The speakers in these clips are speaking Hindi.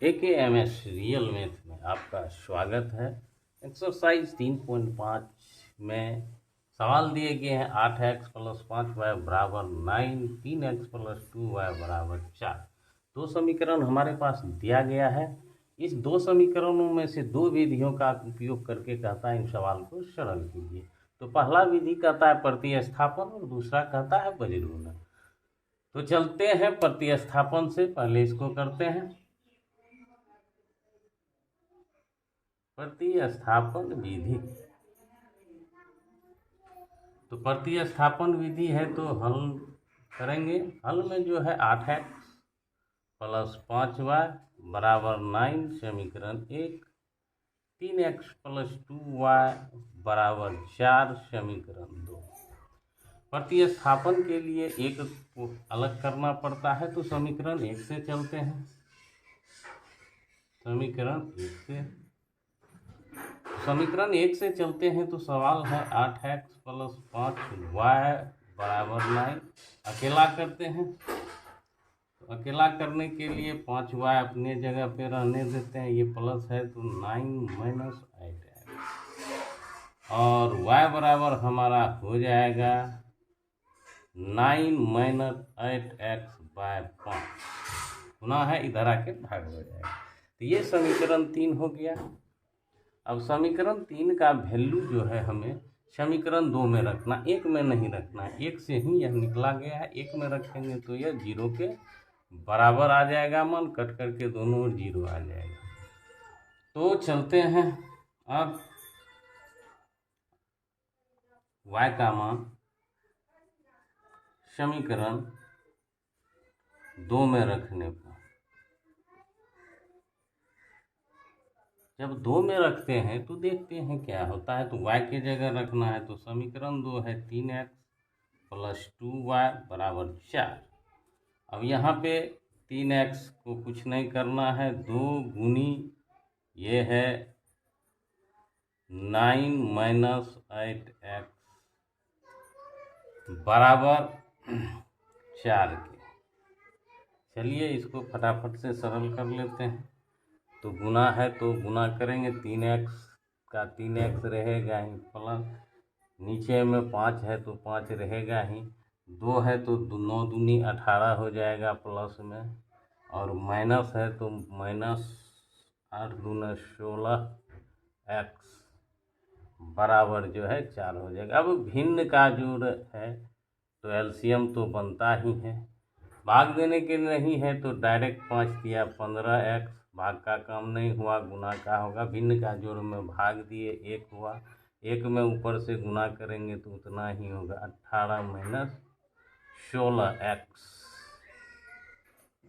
AKMS रियल मैथ में आपका स्वागत है। एक्सरसाइज 3.5 में सवाल दिए गए हैं 8x + 5y बराबर 9, 3x + 2y बराबर 4। दो समीकरण हमारे पास दिया गया है। इस दो समीकरणों में से दो विधियों का उपयोग करके कहता है इन सवाल को सरल कीजिए। तो पहला विधि कहता है प्रतिस्थापन और दूसरा कहता है बजरूना। तो चलते हैं प्रतिस्थापन से, पहले इसको करते हैं। प्रतिस्थापन विधि, तो प्रतिस्थापन विधि है तो हल करेंगे। हल में जो है 8x + 5y बराबर 9 समीकरण 1, 3x + 2y बराबर 4 समीकरण 2। प्रतिस्थापन के लिए एक को अलग करना पड़ता है, तो समीकरण 1 से चलते हैं। समीकरण 1 से चलते हैं तो सवाल है 8x + 5y बराबर 9। अकेला करते हैं, तो अकेला करने के लिए 5y अपने जगह पे रहने देते हैं, ये प्लस है तो 9 - 8x और y बराबर हमारा हो जाएगा 9 - 8x/5 गुना है, इधर आके भाग हो जाएगा। तो ये समीकरण 3 हो गया। अब समीकरण 3 का वैल्यू जो है हमें समीकरण 2 में रखना, 1 में नहीं रखना है। 1 से ही यह निकला गया है, 1 में रखेंगे तो यह 0 के बराबर आ जाएगा, मान कट करके दोनों ओर 0 आ जाएगा। तो चलते हैं, अब y का मान समीकरण 2 में रखने पर, जब 2 में रखते हैं तो देखते हैं क्या होता है। तो y की जगह रखना है, तो समीकरण 2 है 3x + 2y बराबर 4। अब यहाँ पे 3x को कुछ नहीं करना है, 2 गुनी ये है 9 - 8x बराबर 4 के। चलिए इसको फटाफट से सरल कर लेते हैं। तो गुना है तो गुना करेंगे, 3x का 3x रहेगा ही, प्लस नीचे में 5 है तो 5 रहेगा ही, 2 है तो 9 दूनी 18 हो जाएगा प्लस में, और माइनस है तो -8 दूना 16x बराबर जो है 4 हो जाएगा। अब भिन्न का जो है तो एलसीएम तो बनता ही है। भाग देने के नहीं है तो डायरेक्ट 5 दिया 15x, भाग का काम नहीं हुआ, गुना का होगा। भिन्न का जोड़ में भाग दिए 1 हुआ, 1 में ऊपर से गुना करेंगे तो उतना ही होगा, 18 - 16x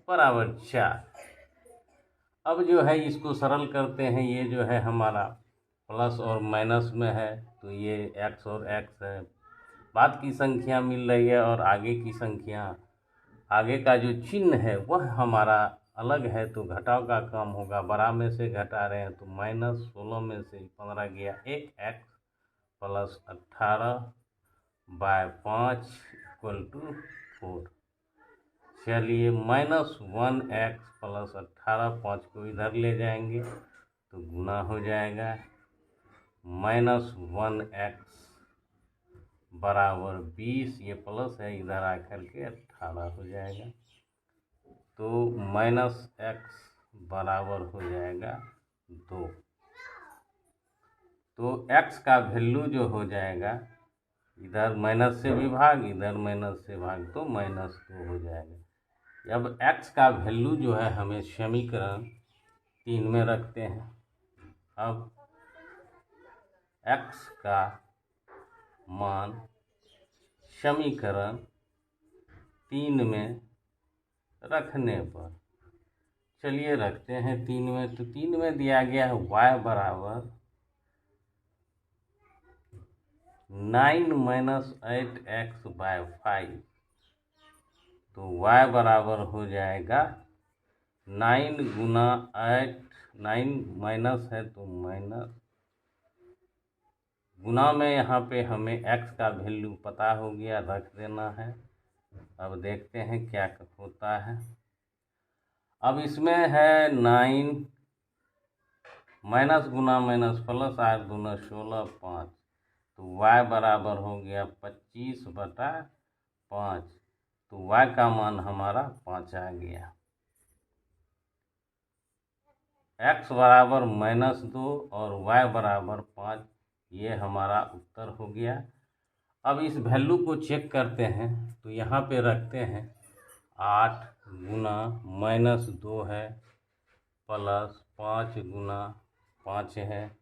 बराबर 4। अब जो है इसको सरल करते हैं। ये जो है हमारा प्लस और माइनस में है, तो ये x और x है, बाद की संख्या मिल रही है, और आगे की संख्या, आगे का जो चिन्ह है वह हमारा अलग है, तो घटाव का काम होगा। बड़ा में से घटा रहे हैं तो -16 में से 15 गया, 1x + 18/5 = 4। चलिए -1x + 18, 5 को इधर ले जाएंगे तो गुना हो जाएगा, -1x बराबर 20, ये प्लस है, इधर आकर के 18 हो जाएगा। तो -x बराबर हो जाएगा 2। तो x का वैल्यू जो हो जाएगा, इधर माइनस से विभाग, इधर माइनस से भाग, तो -2 हो जाएगा। अब x का वैल्यू जो है हमें समीकरण 3 में रखते हैं। अब x का मान समीकरण 3 में रखने पर, चलिए रखते हैं 3 में। तो 3 में दिया गया है y बराबर 9 - 8x/5, तो y बराबर हो जाएगा 9 गुना 8, 9 माइनस है तो माइनस, गुना में यहाँ पे हमें x का वैल्यू पता हो गया, रख देना है। अब देखते हैं क्या होता है। अब इसमें है 9 माइनस गुना माइनस प्लस 8 दूना 16 5, तो y बराबर हो गया 25/5। तो y का मान हमारा 5 आ गया। x बराबर -2 और y बराबर 5, ये हमारा उत्तर हो गया। अब इस वैल्यू को चेक करते हैं, तो यहाँ पे रखते हैं 8 गुना -2 है प्लस 5 गुना 5 है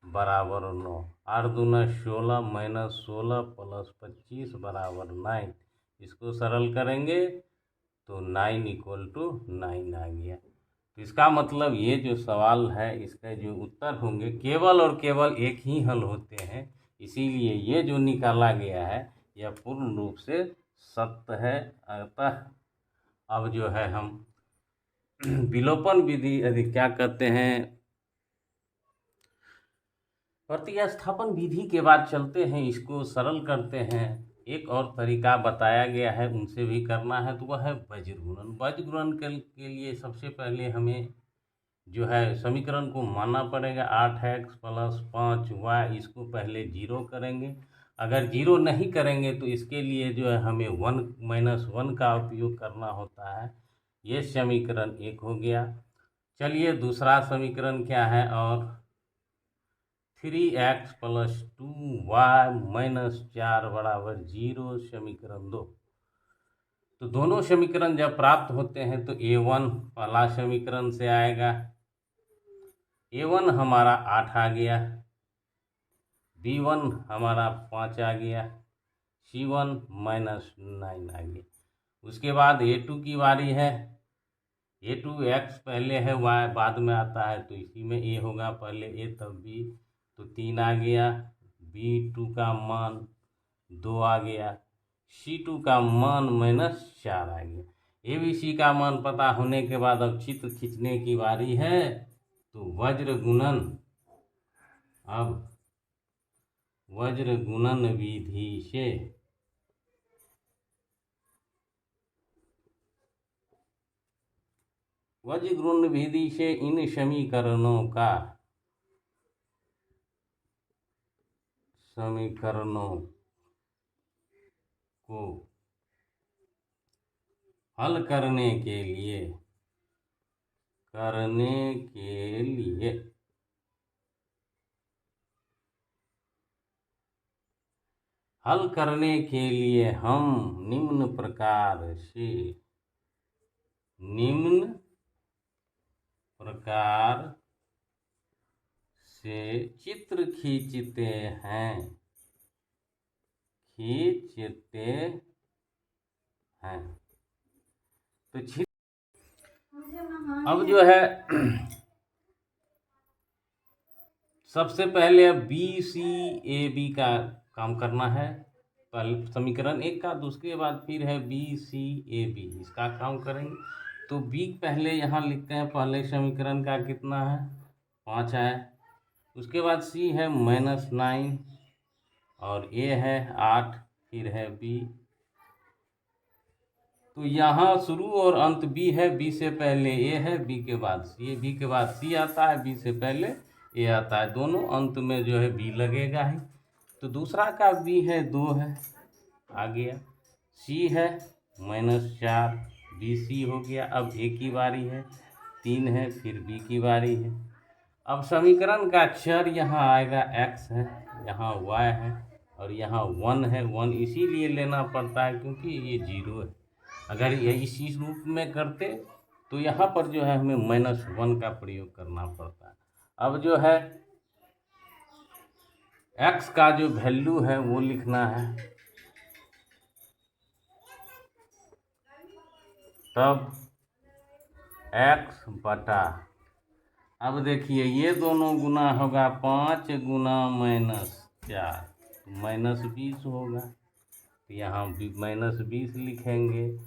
बराबर 9। 8 दूना 16 -16 प्लस 25 बराबर 9। इसको सरल करेंगे तो 9 = 9 आ गया। तो इसका मतलब ये जो सवाल है, इसका जो उत्तर होंगे केवल और केवल एक ही हल होते हैं, इसीलिए ये जो निकाला गया है यह पूर्ण रूप से सत्य है। अतः अब जो है हम विलोपन विधि यदि क्या कहते हैं, प्रतिस्थापन विधि के बाद चलते हैं, इसको सरल करते हैं। एक और तरीका बताया गया है, उनसे भी करना है, तो वह है वज्र गुणन। वज्र गुणन के लिए सबसे पहले हमें जो है समीकरण को मानना पड़ेगा 8x + 5y, इसको पहले 0 करेंगे। अगर 0 नहीं करेंगे तो इसके लिए जो है हमें 1 - 1 का उपयोग करना होता है। ये समीकरण 1 हो गया। चलिए दूसरा समीकरण क्या है, और 3x + 2y - 4 बराबर 0, समीकरण 2। तो दोनों समीकरण जब प्राप्त होते हैं तो a1 पहला समीकरण से आएगा, a1 हमारा 8 आ गया, b1 हमारा 5 आ गया, c1 -9 आ गया। उसके बाद a2 की बारी है। a2 x पहले है, y बाद में आता है, तो इसी में a होगा, पहले a तब b, तो 3 आ गया। b2 का मान 2 आ गया, c2 का मान -4 आ गया। abc का मान पता होने के बाद अब चित्र खींचने की बारी है। तो वज्र गुणन, अब वज्र गुणन विधि से वज्र गुणन विधि से इन समीकरणों को हल करने के लिए हम निम्न प्रकार से चित्र खींचते हैं। तो अब जो है सबसे पहले अब BCAB का काम करना है, पहले समीकरण 1 का, दूसरे बाद फिर है BCAB, इसका काम करेंगे। तो B पहले यहाँ लिखते हैं, पहले समीकरण का कितना है 5 है। उसके बाद C है -9 और A है 8, फिर है B। तो यहाँ शुरू और अंत B है, B से पहले A है, B के बाद C, B के बाद C आता है, B से पहले A आता है, दोनों अंत में जो है B लगेगा ही। तो दूसरा का B है 2 है, आ गया। C है -4, BC हो गया। अब A की बारी है, 3 है, फिर B की बारी है। अब समीकरण का चर यहाँ आएगा x है, यहाँ y है और यहाँ 1 है। 1 इसीलिए लेना पड़ता है क्योंकि ये 0 है। अगर ये इसी रूप में करते तो यहाँ पर जो है हमें -1 का प्रयोग करना पड़ता है। अब जो है x का जो वैल्यू है वो लिखना है, तब x बटा, अब देखिए ये दोनों गुना होगा 5 गुना -4, -20 होगा, तो यहाँ भी -20 लिखेंगे।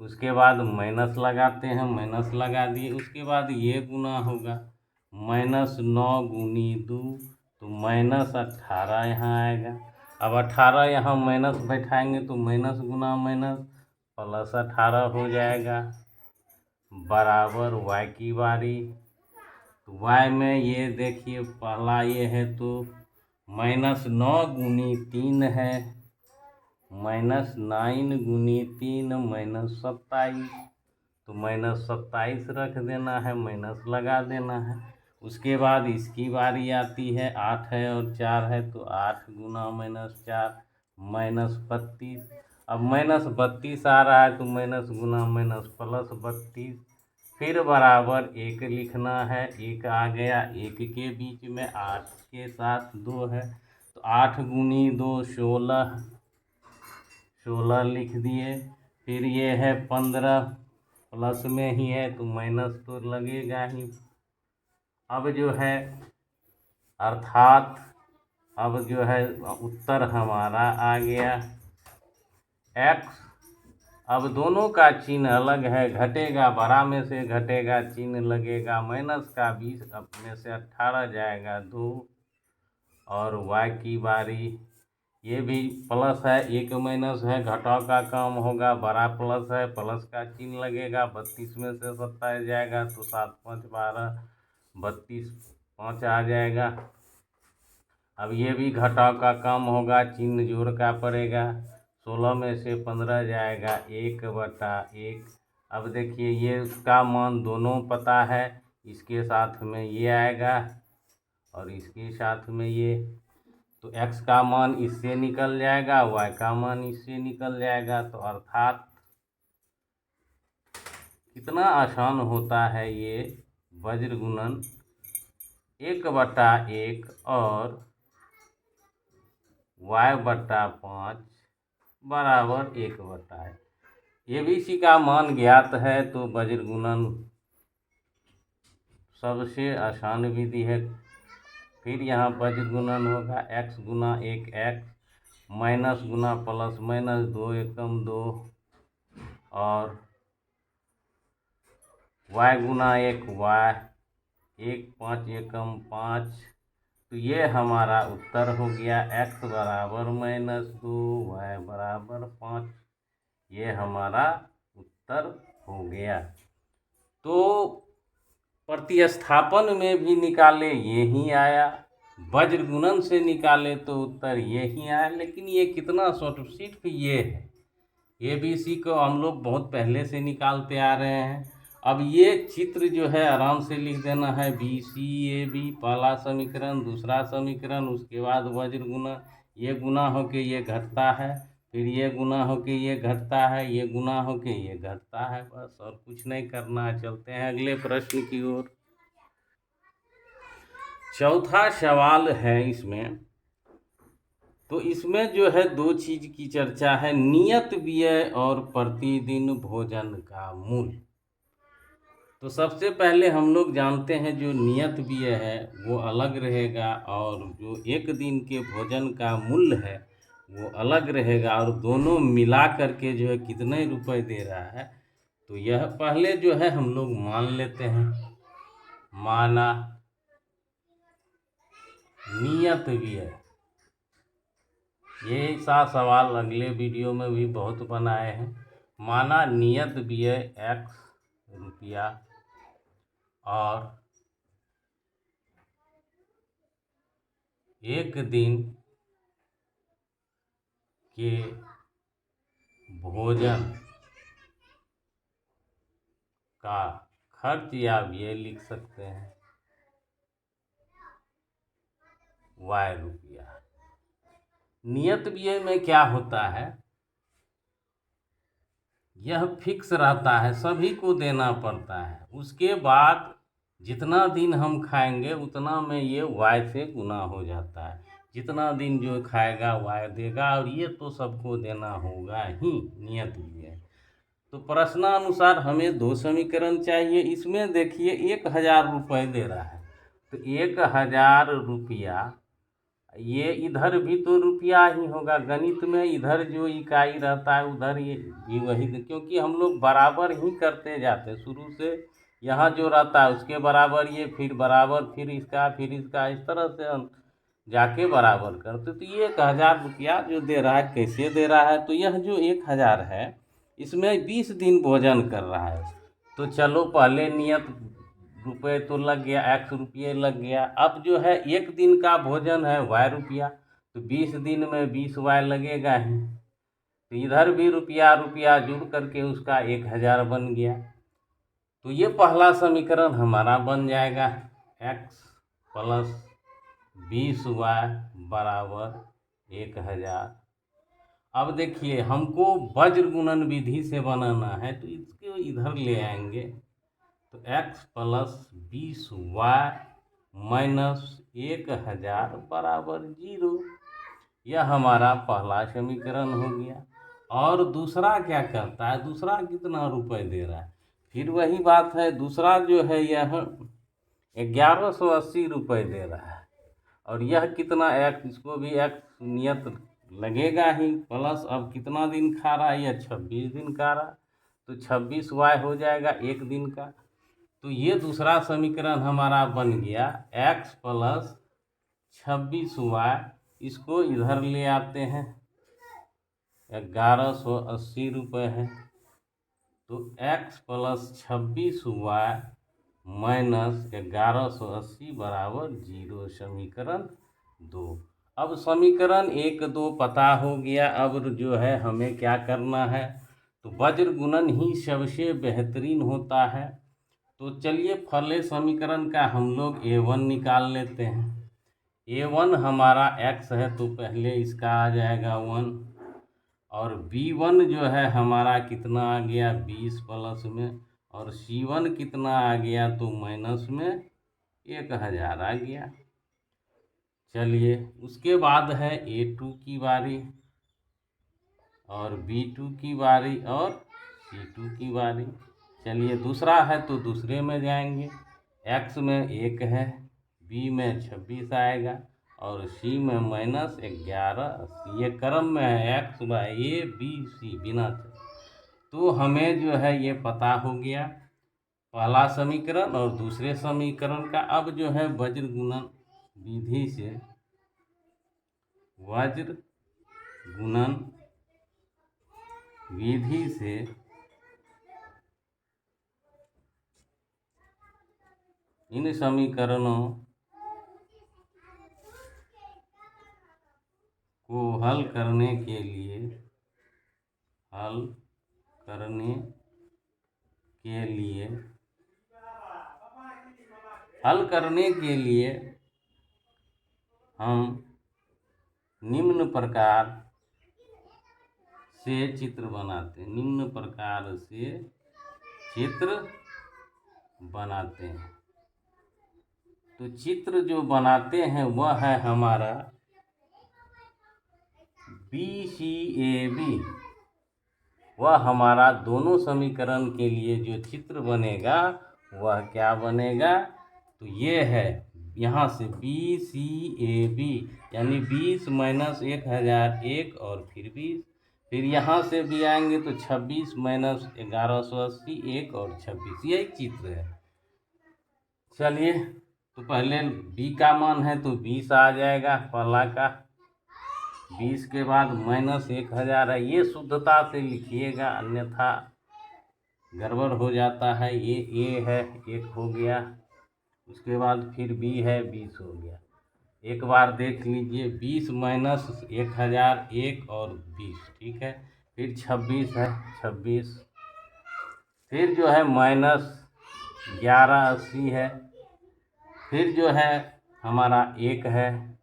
उसके बाद माइनस लगाते हैं, माइनस लगा दिए। उसके बाद ये गुना होगा -9 गुनी 2, तो -18 यहाँ आएगा। अब 18 यहाँ माइनस बैठाएंगे तो माइनस गुना माइनस +18 हो जाएगा बराबर y की बारी। तो y में ये देखिए पहला ये है तो -9 गुनी 3 है, -9 गुनी 3 -27, तो -27 रख देना है, माइनस लगा देना है। उसके बाद इसकी बारी आती है, 8 है और 4 है तो 8 गुना -4 -32। अब -32 आ रहा है तो माइनस गुना माइनस +32, फिर बराबर 1 लिखना है। 1 आ गया, 1 के बीच में 8 के साथ 2 है तो 8 गुनी 2 16, 16 लिख दिए। फिर ये है 15, प्लस में ही है तो माइनस तो लगेगा ही। अब जो है अर्थात अब जो है उत्तर हमारा आ गया x। अब दोनों का चिन्ह अलग है, घटेगा बड़ा में से घटेगा, चिन्ह लगेगा माइनस का, 20 अपने से 18 जाएगा 2, और y की बारी। ये भी प्लस है, एक माइनस है, घटाव का काम होगा, बड़ा प्लस है, प्लस का चिन्ह लगेगा, 32 में से 27 जाएगा तो 7 5 12, 32 5 आ जाएगा। अब ये भी घटाव का काम होगा, चिन्ह जोड़ का पड़ेगा, 16 में से 15 जाएगा 1/1। अब देखिए ये इसका मान दोनों पता है, इसके साथ में ये आएगा और इसके साथ में ये, तो x का मान इससे निकल जाएगा, y का मान इससे निकल जाएगा। तो अर्थात कितना आसान होता है ये वज्र गुणन, 1/1 और y/5 बराबर 1/1। ये भी इसी का मान ज्ञात है तो वज्र गुणन सबसे आसान विधि है। फिर यहाँ वज्र गुणन होगा, x गुना 1 x, माइनस गुना प्लस माइनस, 2 एकम 2, और y गुना 1 y, 1 5 एकम 5। तो ये हमारा उत्तर हो गया, x बराबर -2 y बराबर 5। ये हमारा उत्तर हो गया। तो प्रतिस्थापन में भी निकाले यही आया, वज्र गुणन से निकाले तो उत्तर यही आया। लेकिन ये कितना शॉर्ट, सिर्फ ये है, ABC को हम लोग बहुत पहले से निकालते आ रहे हैं। अब ये चित्र जो है आराम से लिख देना है, BCAB पहला समीकरण, दूसरा समीकरण, उसके बाद वज्र गुणन, ये गुना होके ये घटता है, फिर ये गुना होके ये घटता है, ये गुना होके ये घटता है, बस और कुछ नहीं करना है। चलते हैं अगले प्रश्न की ओर। चौथा सवाल है इसमें, तो इसमें जो है दो चीज की चर्चा है, नियत व्यय और प्रतिदिन भोजन का मूल्य। तो सबसे पहले हम लोग जानते हैं जो नियत व्यय है वो अलग रहेगा और जो एक दिन के भोजन का मूल्य है वो अलग रहेगा, और दोनों मिला करके जो है कितने रुपए दे रहा है। तो यह पहले जो है हम लोग मान लेते हैं, माना नियत व्यय। ये ऐसा सवाल अगले वीडियो में भी बहुत बनाए हैं। माना नियत व्यय x रुपया और एक दिन के भोजन का खर्च या व्यय लिख सकते हैं y रुपया। नियत व्यय में क्या होता है, यह फिक्स रहता है, सभी को देना पड़ता है। उसके बाद जितना दिन हम खाएंगे उतना में ये y से गुना हो जाता है, जितना दिन जो खाएगा y देगा, और ये तो सबको देना होगा ही नियत व्यय। तो प्रश्नानुसार हमें दो समीकरण चाहिए। इसमें देखिए 1000 रुपये दे रहा है, तो 1000 रुपया, ये इधर भी तो रुपया ही होगा, गणित में इधर जो इकाई रहता है उधर ये भी वही, क्योंकि हम लोग बराबर ही करते जाते हैं शुरू से। यहाँ जो रहता है उसके बराबर ये, फिर बराबर, फिर इसका, फिर इसका, इस तरह से हम जाके बराबर करते। तो ये 1000 रुपया जो दे रहा है, कैसे दे रहा है, तो यह जो 1000 है इसमें 20 दिन भोजन कर रहा है, तो चलो पहले नियत रुपये तो लग गया, x रुपये लग गया। अब जो है एक दिन का भोजन है y रुपया, तो 20 दिन में 20 y लगेगा ही, तो इधर भी रुपया रुपया जुड़ करके उसका 1000 बन गया। तो ये पहला समीकरण हमारा बन जाएगा x प्लस 20y बराबर 1000। अब देखिए हमको वज्र गुणन विधि से बनाना है, तो इसको इधर ले आएंगे, तो x प्लस 20y माइनस 1000 बराबर 0। यह हमारा पहला समीकरण हो गया। और दूसरा क्या करता है, दूसरा कितना रुपए दे रहा है, फिर वही बात है, दूसरा जो है यह 1180 रुपये दे रहा है। और यह कितना x, इसको भी x नियत लगेगा ही, प्लस अब कितना दिन खा रहा है, यह 26 दिन खा रहा, तो 26y हो जाएगा एक दिन का। तो ये दूसरा समीकरण हमारा बन गया x प्लस 26y। इसको इधर ले आते हैं, 1180 रुपये है, तो x प्लस 26y माइनस 1180 बराबर 0, समीकरण 2। अब समीकरण 1 2 पता हो गया। अब जो है हमें क्या करना है, तो वज्र गुणन ही सबसे बेहतरीन होता है। तो चलिए पहले समीकरण का हम लोग a1 निकाल लेते हैं। a1 हमारा x है, तो पहले इसका आ जाएगा 1, और b1 जो है हमारा कितना आ गया 20 प्लस में, और c1 कितना आ गया तो माइनस में 1000 आ गया। चलिए उसके बाद है a2 की बारी, और b2 की बारी, और c2 की बारी। चलिए दूसरा है तो दूसरे में जाएंगे, x में 1 है, b में 26 आएगा, और c में माइनस 1180। ये क्रम में है x by a b c बिना। तो हमें जो है ये पता हो गया पहला समीकरण और दूसरे समीकरण का। अब जो है वज्र गुणन विधि से, वज्र गुणन विधि से इन समीकरणों को हल करने के लिए हम निम्न प्रकार से चित्र बनाते हैं, हैं। तो चित्र जो बनाते हैं वह है हमारा BCAB। वह हमारा दोनों समीकरण के लिए जो चित्र बनेगा वह क्या बनेगा, तो ये है यहाँ से BCAB, यानी 20 माइनस 1000 1, और फिर 20, फिर यहाँ से भी आएंगे तो 26 माइनस 1180 1 और 26, यही चित्र है। चलिए तो पहले b का मान है तो 20 आ जाएगा पहला का, 20 के बाद माइनस 1000 है। ये शुद्धता से लिखिएगा अन्यथा गड़बड़ हो जाता है। ये a है 1 हो गया, उसके बाद फिर b है 20 हो गया। एक बार देख लीजिए, 20 माइनस 1000 1 और 20, ठीक है। फिर 26 है 26, फिर जो है माइनस 1180 है, फिर जो है हमारा 1 है,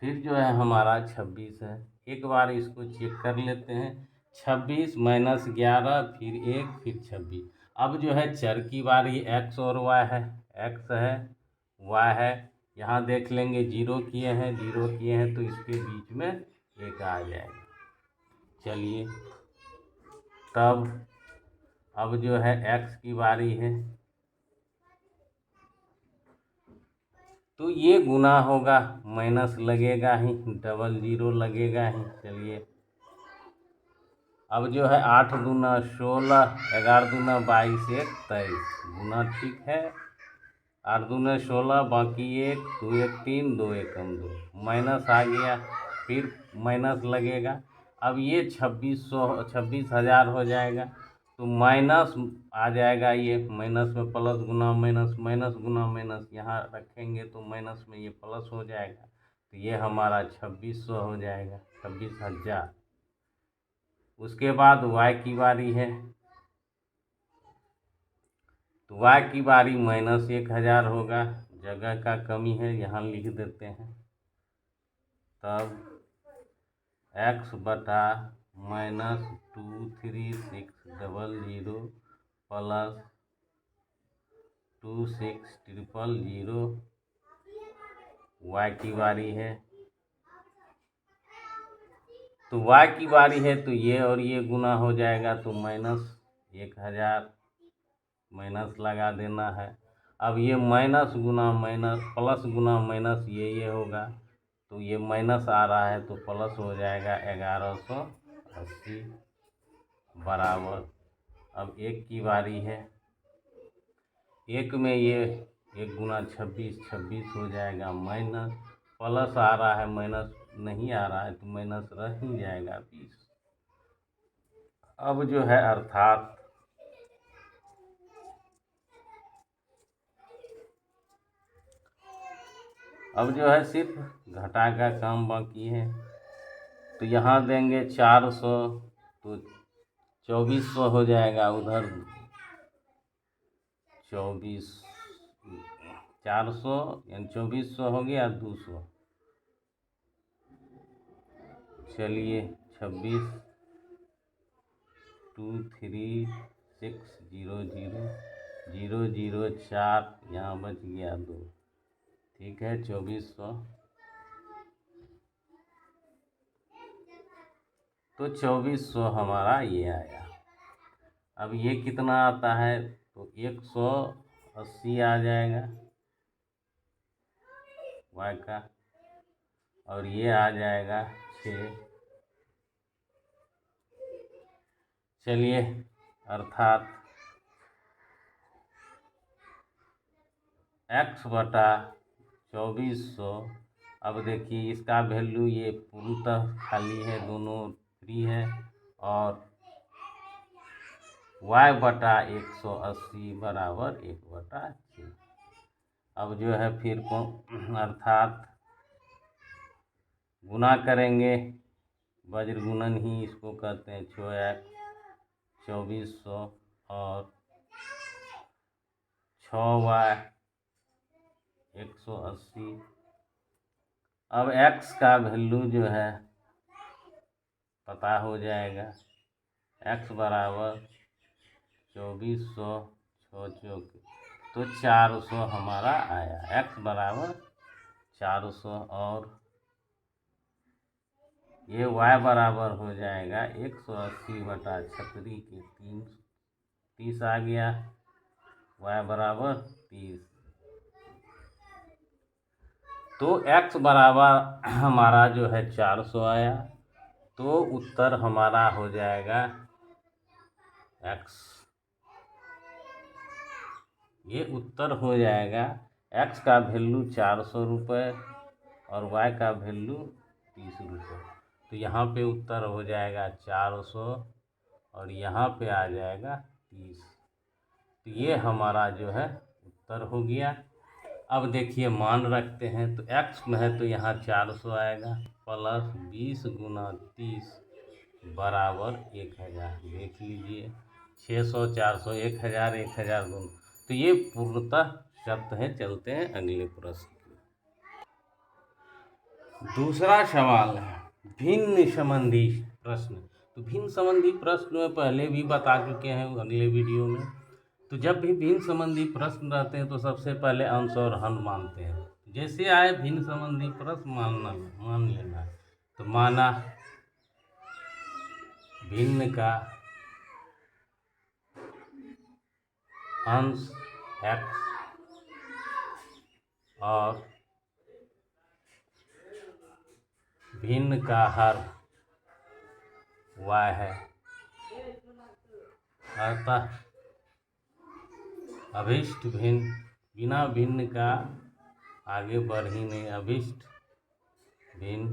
फिर जो है हमारा 26 है। एक बार इसको चेक कर लेते हैं, 26 माइनस 11 फिर 1 फिर 26। अब जो है चर की बारी, x और y है, x है y है, यहाँ देख लेंगे 0 किए हैं तो इसके बीच में 1 आ जाएगा। चलिए तब अब जो है x की बारी है, तो ये गुना होगा, माइनस लगेगा ही, डबल 0 लगेगा ही। चलिए अब जो है 8 दूना 16, 11 दूना 22 1 23, गुना ठीक है, 8 दूना 16, बाकी 1 2 1 3 2 1 2, माइनस आ गया, फिर माइनस लगेगा। अब ये 2600 26,000 हो जाएगा, तो माइनस आ जाएगा, ये माइनस में प्लस गुना माइनस, माइनस गुना माइनस, यहाँ रखेंगे तो माइनस में ये प्लस हो जाएगा, तो ये हमारा 2600 हो जाएगा, 26,000। उसके बाद y की बारी है, तो y की बारी -1000 होगा, जगह का कमी है यहाँ लिख देते हैं। तब x बटा -23600 प्लस 26000 y की बारी है। तो y की बारी है तो ये और ये गुना हो जाएगा, तो -1000 माइनस लगा देना है। अब ये माइनस गुना माइनस प्लस गुना माइनस ये होगा, तो ये माइनस आ रहा है तो प्लस हो जाएगा 1180 बराबर। अब एक की बारी है, एक में ये 1 गुना 26 हो जाएगा, माइनस प्लस आ रहा है माइनस नहीं आ रहा है तो माइनस रह ही जाएगा 20। अब जो है अर्थात अब जो है सिर्फ घटा का काम बाकी है। तो यहाँ देंगे 400 तो 2400 हो जाएगा, उधर 400 यानी 2400 हो गया 200। चलिए 26 23600 यहाँ बच गया 2, ठीक है 2400। तो 2400 हमारा ये आया। अब ये कितना आता है, तो 180 आ जाएगा y का, और ये आ जाएगा 6। चलिए अर्थात x बटा 2400। अब देखिए इसका वैल्यू ये पूर्णतः खाली है, दोनों फ्री है, और y बटा 180 बराबर 1/6। अब जो है फिर को अर्थात गुना करेंगे, वज्र गुणन ही इसको कहते हैं, 2400 और 6y 180। अब x का वैल्यू जो है पता हो जाएगा, x बराबर 2400 तो 400 हमारा आया, x बराबर 400, और ये y बराबर हो जाएगा 180 बटा 36 के 30 आ गया, y बराबर 30। तो x बराबर हमारा जो है 400 आया, तो उत्तर हमारा हो जाएगा x, ये उत्तर हो जाएगा। x का वैल्यू 400 रुपये और y का वैल्यू 30 रुपये, तो यहाँ पे उत्तर हो जाएगा 400 और यहाँ पे आ जाएगा 30। तो ये हमारा जो है उत्तर हो गया। अब देखिए मान रखते हैं, तो x में है तो यहाँ 400 आएगा, प्लस 20 गुना 30 बराबर 1000। देख लीजिए 600 400 1000 1000 दोनों, तो ये पूर्णतः सत्य है। चलते हैं अगले प्रश्न। दूसरा सवाल है भिन्न संबंधी प्रश्न। तो भिन्न संबंधी प्रश्न में पहले भी बता चुके हैं अगले वीडियो में। तो जब भी भिन्न संबंधी प्रश्न रहते हैं तो सबसे पहले अंश और हर मानते हैं। जैसे आए भिन्न संबंधी प्रश्न मान लेना। तो माना भिन्न का अंश x और भिन्न का हर y है, अतः अभिष्ट भिन्न, बिना भिन्न का आगे बढ़ ही नहीं, अभिष्ट भिन्न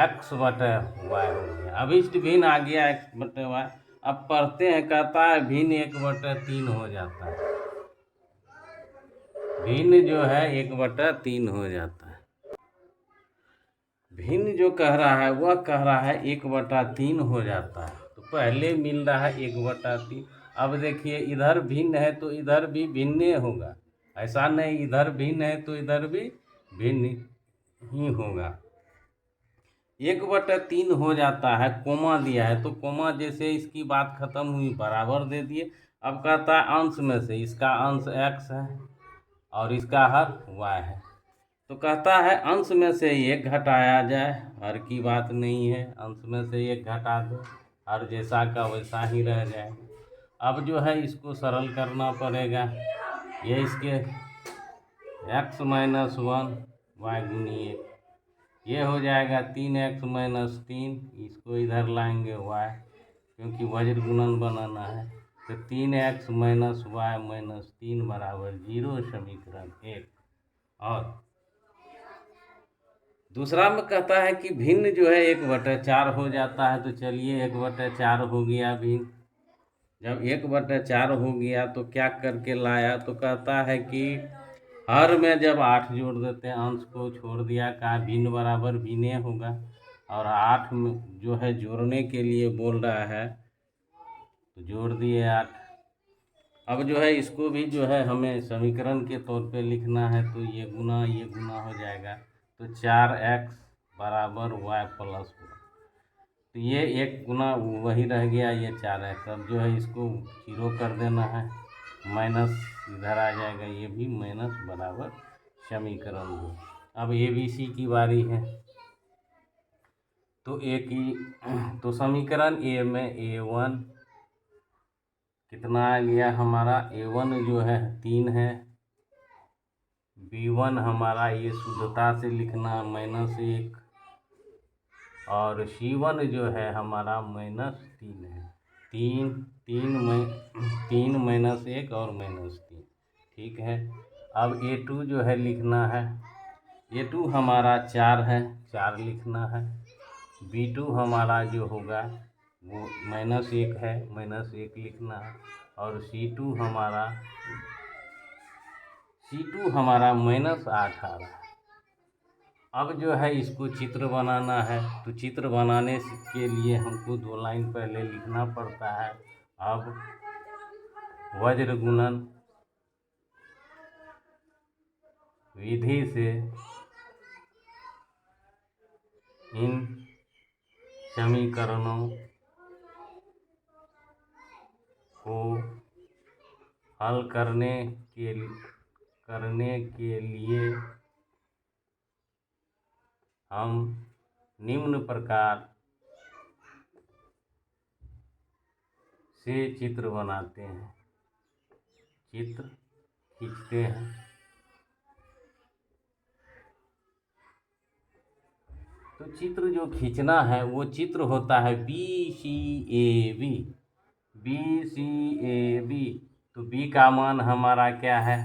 x बटे y हो गया। अभिष्ट भिन्न आ गया x बटे y, अब पढ़ते हैं, कहता है भिन्न 1/3 हो जाता है। भिन्न जो है 1/3 हो जाता है। भिन्न जो कह रहा है वह कह रहा है 1/3 हो जाता है। तो पहले मिल रहा है 1/3। अब देखिए इधर भिन्न है तो इधर भी भिन्न होगा, ऐसा नहीं इधर भिन्न है तो इधर भी भिन्न ही होगा। 1/3 हो जाता है, कोमा दिया है तो कोमा जैसे इसकी बात खत्म हुई बराबर दे दिए। अब कहता है अंश में से, इसका अंश x है और इसका हर y है, तो कहता है अंश में से 1 घटाया जाए। हर की बात नहीं है, अंश में से 1 घटा दो, हर जैसा का वैसा ही रह जाएगा। अब जो है इसको सरल करना पड़ेगा। ये इसके x - 1 y गुनी 1, ये हो जाएगा 3x - 3, इसको इधर लाएंगे y, क्योंकि वज्र गुणन बनाना है। तो 3x - y - 3 बराबर 0, समीकरण 1। और दूसरा में कहता है कि भिन्न जो है 1/4 हो जाता है। तो चलिए 1/4 हो गया भिन्न। जब 1/4 हो गया तो क्या करके लाया, तो कहता है कि हर में जब 8 जोड़ देते हैं, अंश को छोड़ दिया, कहा भिन्न बराबर भिन्न होगा, और 8 में जो है जोड़ने के लिए बोल रहा है तो जोड़ दिए 8। अब जो है इसको भी जो है हमें समीकरण के तौर पे लिखना है, तो ये गुना हो जाएगा। तो 4x बराबर y प्लस 1, तो ये 1 गुना वही रह गया, ये 4x। अब जो है इसको 0 कर देना है, माइनस इधर आ जाएगा, ये भी माइनस बराबर समीकरण 2। अब ABC की बारी है। तो समीकरण A में A1 कितना आ गया हमारा, A1 जो है 3 है, B1 हमारा ये शुद्धता से लिखना -1, और C1 जो है हमारा -3 है। 3 -1 और -3, ठीक है। अब A2 जो है लिखना है, A2 हमारा 4 है, 4 लिखना है। B2 हमारा जो होगा वो -1 है, -1 लिखना है। और C2 हमारा -8 आ रहा है। अब जो है इसको चित्र बनाना है, तो चित्र बनाने के लिए हमको 2 लाइन पहले लिखना पड़ता है। अब वज्र गुणन विधि से इन समीकरणों को हल करने के लिए हम निम्न प्रकार से चित्र बनाते हैं, चित्र खींचते हैं। तो चित्र जो खींचना है वो चित्र होता है BCAB। तो B का मान हमारा क्या है,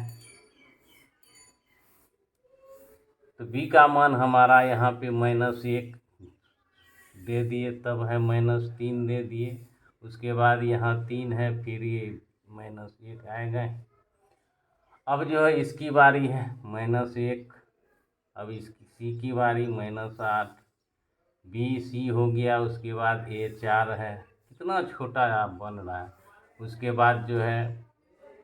तो B का मान हमारा यहाँ पे -1 दे दिए, तब है -3 दे दिए। उसके बाद यहाँ 3 है, फिर ये -1 आएगा। अब जो है इसकी बारी है -1, अब इसकी C की बारी -8, BC हो गया। उसके बाद A 4 है, कितना छोटा आप बन रहा है। उसके बाद जो है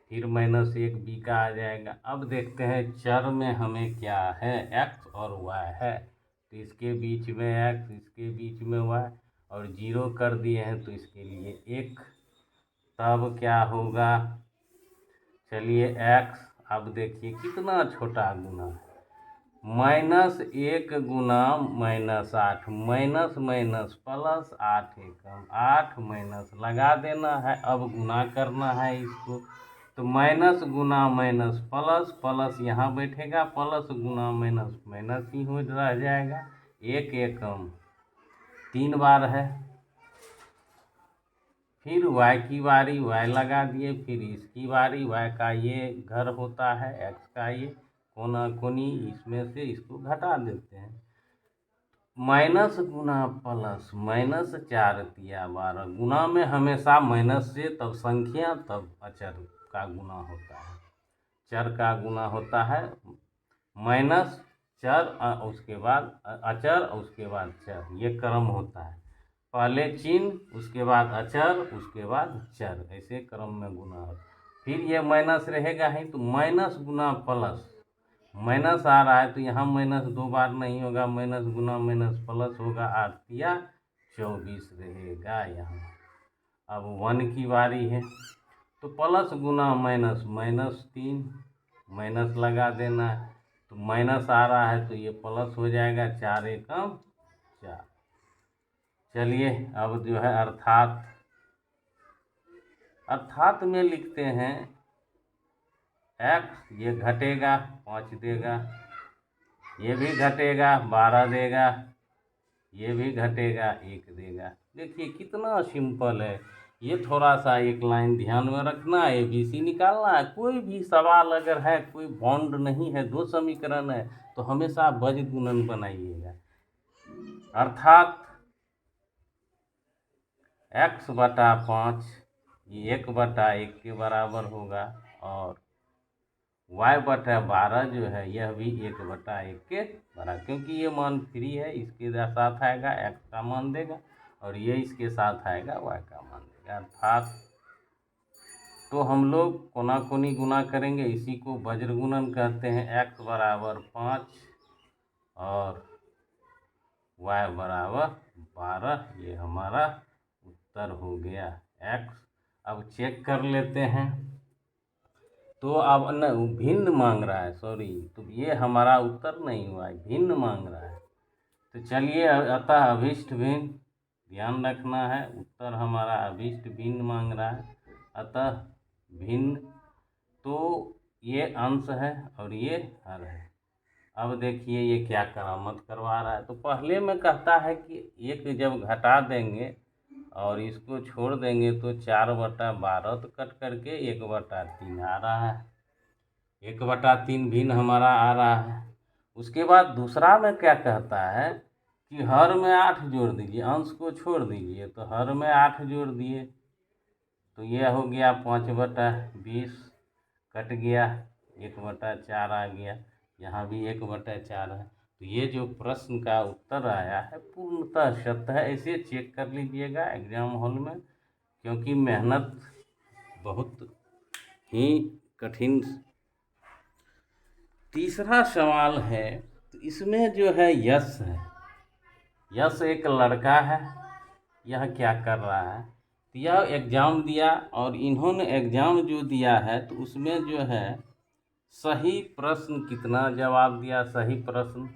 फिर -1 B का आ जाएगा। अब देखते हैं चर में हमें क्या है, x और y है, तो इसके बीच में x, इसके बीच में y, और 0 कर दिए हैं तो इसके लिए 1। तब क्या होगा, चलिए x, अब देखिए कितना छोटा गुना है, -1 गुना -8, माइनस प्लस 8 एकम 8 माइनस लगा देना है। अब गुना करना है इसको, तो माइनस गुना माइनस प्लस, प्लस यहाँ बैठेगा, प्लस गुना माइनस माइनस ही हो रह जाएगा। 1 एकम 3 बार है। फिर y की बारी, y लगा दिए, फिर इसकी बारी, y का ये घर होता है, x का ये कोना कोनी, इसमें से इसको घटा देते हैं। माइनस गुना प्लस, माइनस 4 तिया 12, गुना में हमेशा माइनस से तब संख्या तब अचर का गुना होता है, चर का गुना होता है। माइनस चर उसके बाद अचर उसके बाद चर, ये क्रम होता है। पहले चिन्ह उसके बाद अचर उसके बाद चर, ऐसे क्रम में गुना होता है। फिर ये माइनस रहेगा ही तो माइनस गुना प्लस, माइनस आ रहा है तो यहाँ माइनस 2 बार नहीं होगा, माइनस गुना माइनस प्लस होगा, 8 तिया 24 रहेगा यहाँ। अब 1 की बारी है तो प्लस गुना माइनस, माइनस 3, माइनस लगा देना है तो माइनस आ रहा है तो ये प्लस हो जाएगा, 4 एकम 4। चलिए अब जो है अर्थात, अर्थात में लिखते हैं x, ये घटेगा 5 देगा, ये भी घटेगा 12 देगा, ये भी घटेगा 1 देगा। देखिए कितना सिंपल है। ये थोड़ा सा एक लाइन ध्यान में रखना है, ABC निकालना है। कोई भी सवाल अगर है, कोई बॉन्ड नहीं है, 2 समीकरण है तो हमेशा बज गुणन बनाइएगा। अर्थात x बटा 5 ये 1/1 के बराबर होगा, और y बटा 12 जो है यह भी 1/1 के बराबर, क्योंकि ये मान फ्री है, इसके साथ आएगा x का मान देगा और ये इसके साथ आएगा y का मान देगा। अर्थात तो हम लोग कोना कोनी गुना करेंगे, इसी को वज्र गुणन कहते हैं। x बराबर 5 और y बराबर 12, ये हमारा उत्तर हो गया x। अब चेक कर लेते हैं तो अब न भिन्न मांग रहा है, सॉरी, तो ये हमारा उत्तर नहीं हुआ है, भिन्न मांग रहा है। तो चलिए अतः अभिष्ट भिन्न, ध्यान रखना है, उत्तर हमारा अभिष्ट भिन्न मांग रहा है, अतः भिन्न। तो ये अंश है और ये हर है। अब देखिए ये क्या करामत करवा रहा है। तो पहले में कहता है कि एक जब घटा देंगे और इसको छोड़ देंगे तो 4/12, तो कट करके 1/3 आ रहा है, 1/3 भिन्न हमारा आ रहा है। उसके बाद दूसरा में क्या कहता है कि हर में 8 जोड़ दीजिए, अंश को छोड़ दीजिए, तो हर में 8 जोड़ दिए तो यह हो गया 5/20, कट गया 1/4 आ गया, यहाँ भी 1/4 है। तो ये जो प्रश्न का उत्तर आया है पूर्णतः सत्य है। ऐसे चेक कर लीजिएगा एग्जाम हॉल में, क्योंकि मेहनत बहुत ही कठिन। तीसरा सवाल है, तो इसमें जो है यश है, यश एक लड़का है, यह क्या कर रहा है, तो यह एग्ज़ाम दिया और इन्होंने एग्ज़ाम जो दिया है तो उसमें जो है सही प्रश्न कितना जवाब दिया, सही प्रश्न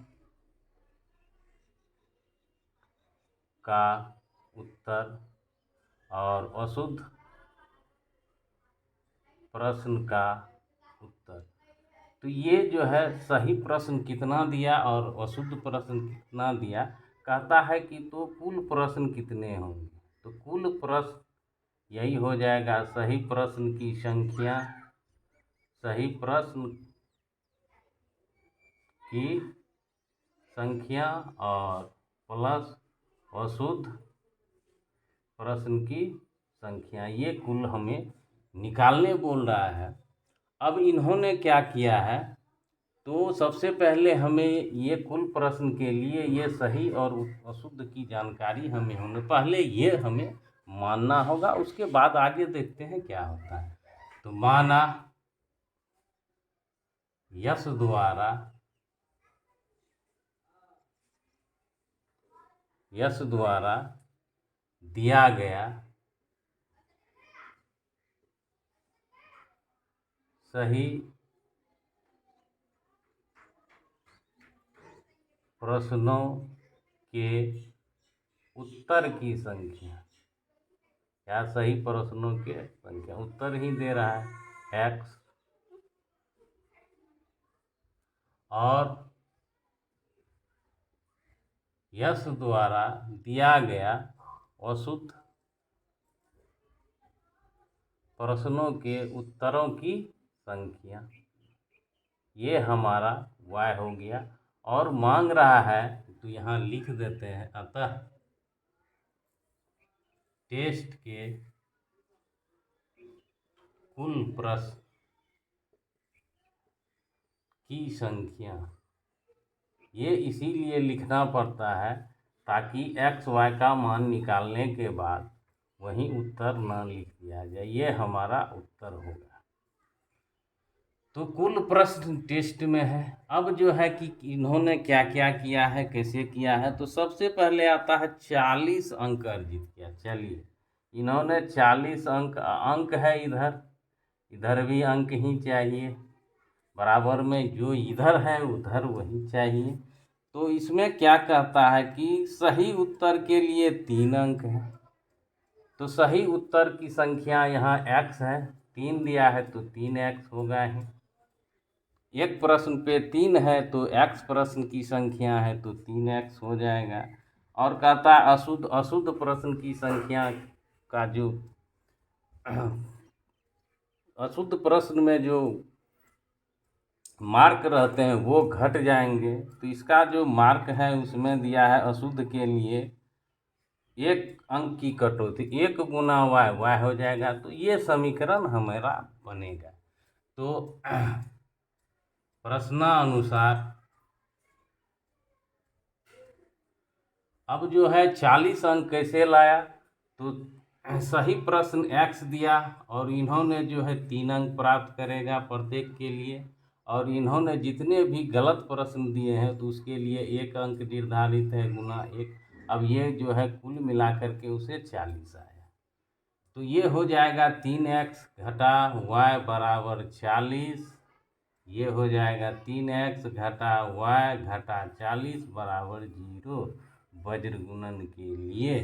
का उत्तर और अशुद्ध प्रश्न का उत्तर। तो ये जो है सही प्रश्न कितना दिया और अशुद्ध प्रश्न कितना दिया, कहता है कि तो कुल प्रश्न कितने होंगे, तो कुल प्रश्न यही हो जाएगा सही प्रश्न की संख्या, सही प्रश्न की संख्या और प्लस अशुद्ध प्रश्न की संख्या, ये कुल हमें निकालने बोल रहा है। अब इन्होंने क्या किया है, तो सबसे पहले हमें ये कुल प्रश्न के लिए ये सही और अशुद्ध की जानकारी हमें होने, पहले ये हमें मानना होगा, उसके बाद आगे देखते हैं क्या होता है। तो माना यश द्वारा दिया गया सही प्रश्नों के उत्तर की संख्या, या सही प्रश्नों के संख्या, उत्तर ही दे रहा है x, और यश द्वारा दिया गया अशुद्ध प्रश्नों के उत्तरों की संख्या, ये हमारा y हो गया। और मांग रहा है तो यहाँ लिख देते हैं, अतः टेस्ट के कुल प्रश्न की संख्या। ये इसीलिए लिखना पड़ता है ताकि एक्स वाई का मान निकालने के बाद वहीं उत्तर न लिख दिया जाए। ये हमारा उत्तर होगा। तो कुल प्रश्न टेस्ट में है। अब जो है कि इन्होंने क्या क्या किया है, कैसे किया है, तो सबसे पहले आता है 40 अंक अर्जित किया। चलिए, इन्होंने 40 अंक है, इधर भी अंक ही चाहिए, बराबर में जो इधर है उधर वही चाहिए। तो इसमें क्या कहता है कि सही उत्तर के लिए 3 अंक है, तो सही उत्तर की संख्या यहाँ x है, 3 दिया है तो 3x होगा ही। एक प्रश्न पे 3 है तो x प्रश्न की संख्या है तो 3x हो जाएगा। और कहता है अशुद्ध प्रश्न की संख्या का जो अशुद्ध प्रश्न में जो मार्क रहते हैं वो घट जाएंगे। तो इसका जो मार्क है उसमें दिया है अशुद्ध के लिए 1 अंक की कटौती, 1 गुना y हो जाएगा। तो ये समीकरण हमारा बनेगा। तो प्रश्नानुसार अब जो है 40 अंक कैसे लाया, तो सही प्रश्न x दिया और इन्होंने जो है 3 अंक प्राप्त करेगा प्रत्येक के लिए, और इन्होंने जितने भी गलत प्रश्न दिए हैं तो उसके लिए 1 अंक निर्धारित है गुना 1। अब ये जो है कुल मिलाकर के उसे 40 आया। तो ये हो जाएगा 3x घटा y बराबर 40। ये हो जाएगा 3x घटा y घटा 40 बराबर 0 वज्र गुणन के लिए।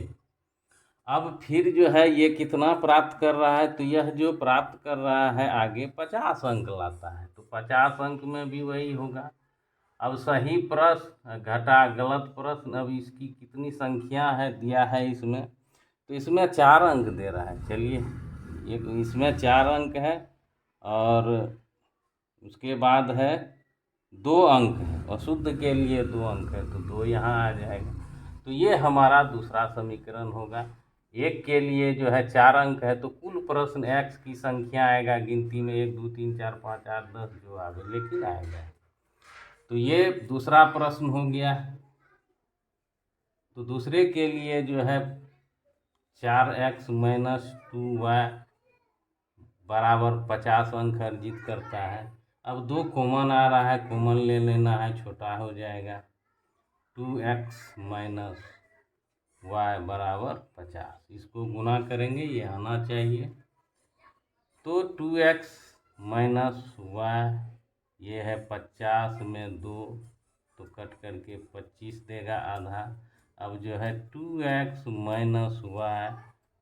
अब फिर जो है ये कितना प्राप्त कर रहा है, तो यह जो प्राप्त कर रहा है आगे 50 अंक लाता है, तो 50 अंक में भी वही होगा। अब सही प्रश्न घटा गलत प्रश्न, अब इसकी कितनी संख्या है दिया है इसमें, तो इसमें 4 अंक दे रहा है। चलिए, एक इसमें 4 अंक है और उसके बाद है 2 अंक है, अशुद्ध के लिए 2 अंक है, तो 2 यहाँ आ जाएगा। तो ये हमारा दूसरा समीकरण होगा। एक के लिए जो है 4 अंक है, तो कुल प्रश्न x की संख्या आएगा गिनती में 1 2 3 4 5 8 10 जो आगे लेकिन आएगा। तो ये दूसरा प्रश्न हो गया। तो दूसरे के लिए जो है 4x माइनस 2y बराबर 50 अंक अर्जित करता है। अब 2 कॉमन आ रहा है, कॉमन ले लेना है, छोटा हो जाएगा। 2x माइनस y बराबर 50, इसको गुना करेंगे, ये आना चाहिए। तो 2x माइनस y ये है 50 में 2 तो कट करके 25 देगा आधा। अब जो है 2x माइनस y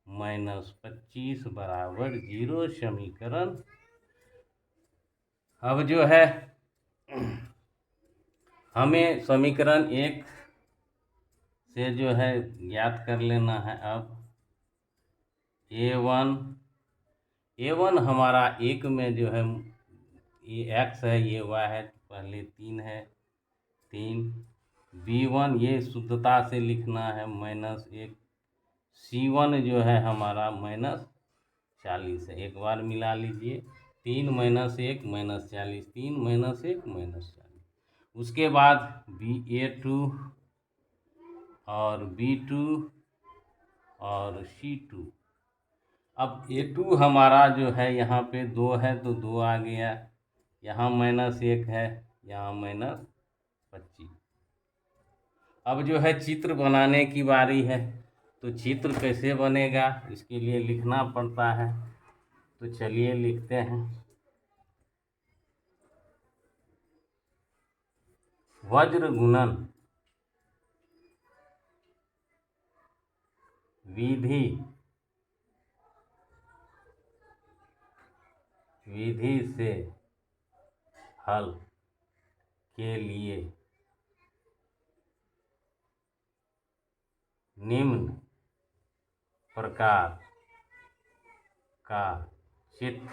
माइनस 25 बराबर 0 समीकरण। अब जो है हमें समीकरण 1 से जो है ज्ञात कर लेना है। अब a1 हमारा 1 में जो है ये x है, ये y है, तो पहले 3 है, 3। b1 ये शुद्धता से लिखना है -1। c1 जो है हमारा -40 है, एक बार मिला लीजिए, 3 - 1 -40, 3 - 1 -40। उसके बाद a2 और b2 और c2। अब a2 हमारा जो है यहाँ पे 2 है तो 2 आ गया, यहाँ -1 है, यहाँ -25। अब जो है चित्र बनाने की बारी है। तो चित्र कैसे बनेगा इसके लिए लिखना पड़ता है, तो चलिए लिखते हैं। वज्र गुणन विधि से हल के लिए निम्न प्रकार का चित्र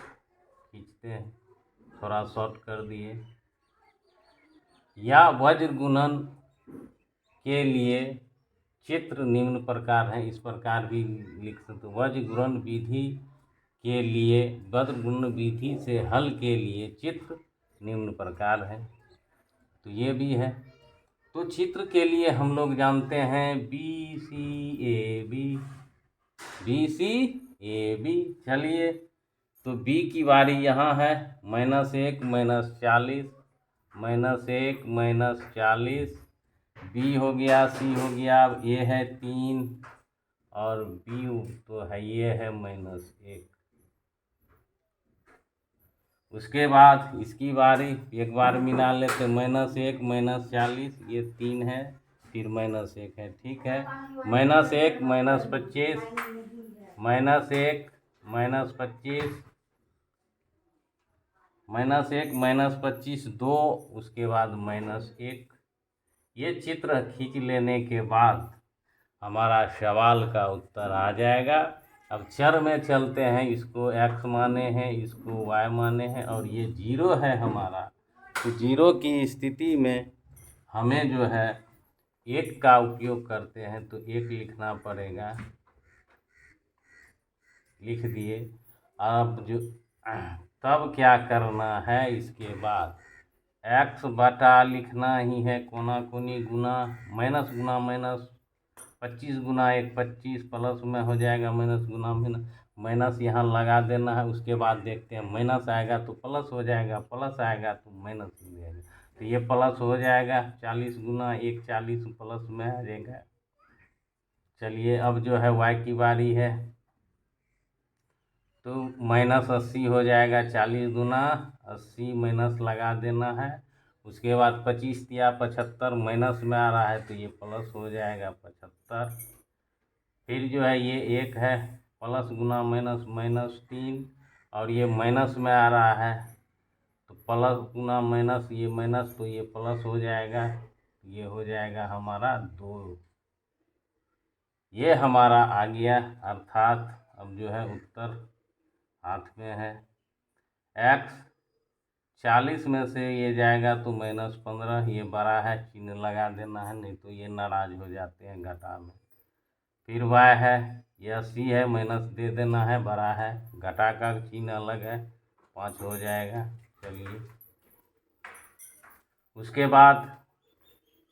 खींचते हैं, थोड़ा शॉर्ट कर दिए। या वज्र गुणन के लिए चित्र निम्न प्रकार हैं, इस प्रकार भी लिख सकते। वज्र गुणन विधि के लिए, वज्र गुणन विधि से हल के लिए चित्र निम्न प्रकार है। तो ये भी है। तो चित्र के लिए हम लोग जानते हैं B C A B, B C A B. चलिए, तो बी की बारी यहाँ है, -1 -40, -1 -40, बी हो गया, सी हो गया, अब ए है 3 और बी तो है ये है -1। उसके बाद इसकी बारी, एक बार मिला लेते, -1 -40, ये 3 है, फिर -1 है, ठीक है। -1 -25, -1 -25, -1 -25 2, उसके बाद -1। ये चित्र खींच लेने के बाद हमारा सवाल का उत्तर आ जाएगा। अब चर में चलते हैं, इसको x माने हैं, इसको y माने हैं, और ये 0 है हमारा। तो 0 की स्थिति में हमें जो है 1 का उपयोग करते हैं, तो 1 लिखना पड़ेगा, लिख दिए। अब जो तब क्या करना है, इसके बाद x बटा लिखना ही है, कोना कोनी गुना, माइनस गुना माइनस, 25 गुना 1 25, प्लस में हो जाएगा माइनस गुना माइनस, यहाँ लगा देना है। उसके बाद देखते हैं, माइनस आएगा तो प्लस हो जाएगा, प्लस आएगा तो माइनस हो जाएगा, तो ये प्लस हो जाएगा। 40 गुना 1 40 प्लस में आ जाएगा। चलिए, अब जो है y की बारी है, तो -80 हो जाएगा, 40 गुना 80 माइनस लगा देना है। उसके बाद 25 या 75 माइनस में आ रहा है, तो ये प्लस हो जाएगा 75। फिर जो है ये 1 है, प्लस गुना माइनस -3, और ये माइनस में आ रहा है, तो प्लस गुना माइनस, ये माइनस तो ये प्लस हो जाएगा, ये हो जाएगा हमारा 2। ये हमारा आ गया, अर्थात अब जो है उत्तर हाथ में है। x 40 में से ये जाएगा तो -15, ये बड़ा है, चिन्ह लगा देना है, नहीं तो ये नाराज हो जाते हैं घटा में। फिर y है, ये 80 है, माइनस दे देना है, बड़ा है, घटा का चिन्ह अलग है, 5 हो जाएगा। चलिए, उसके बाद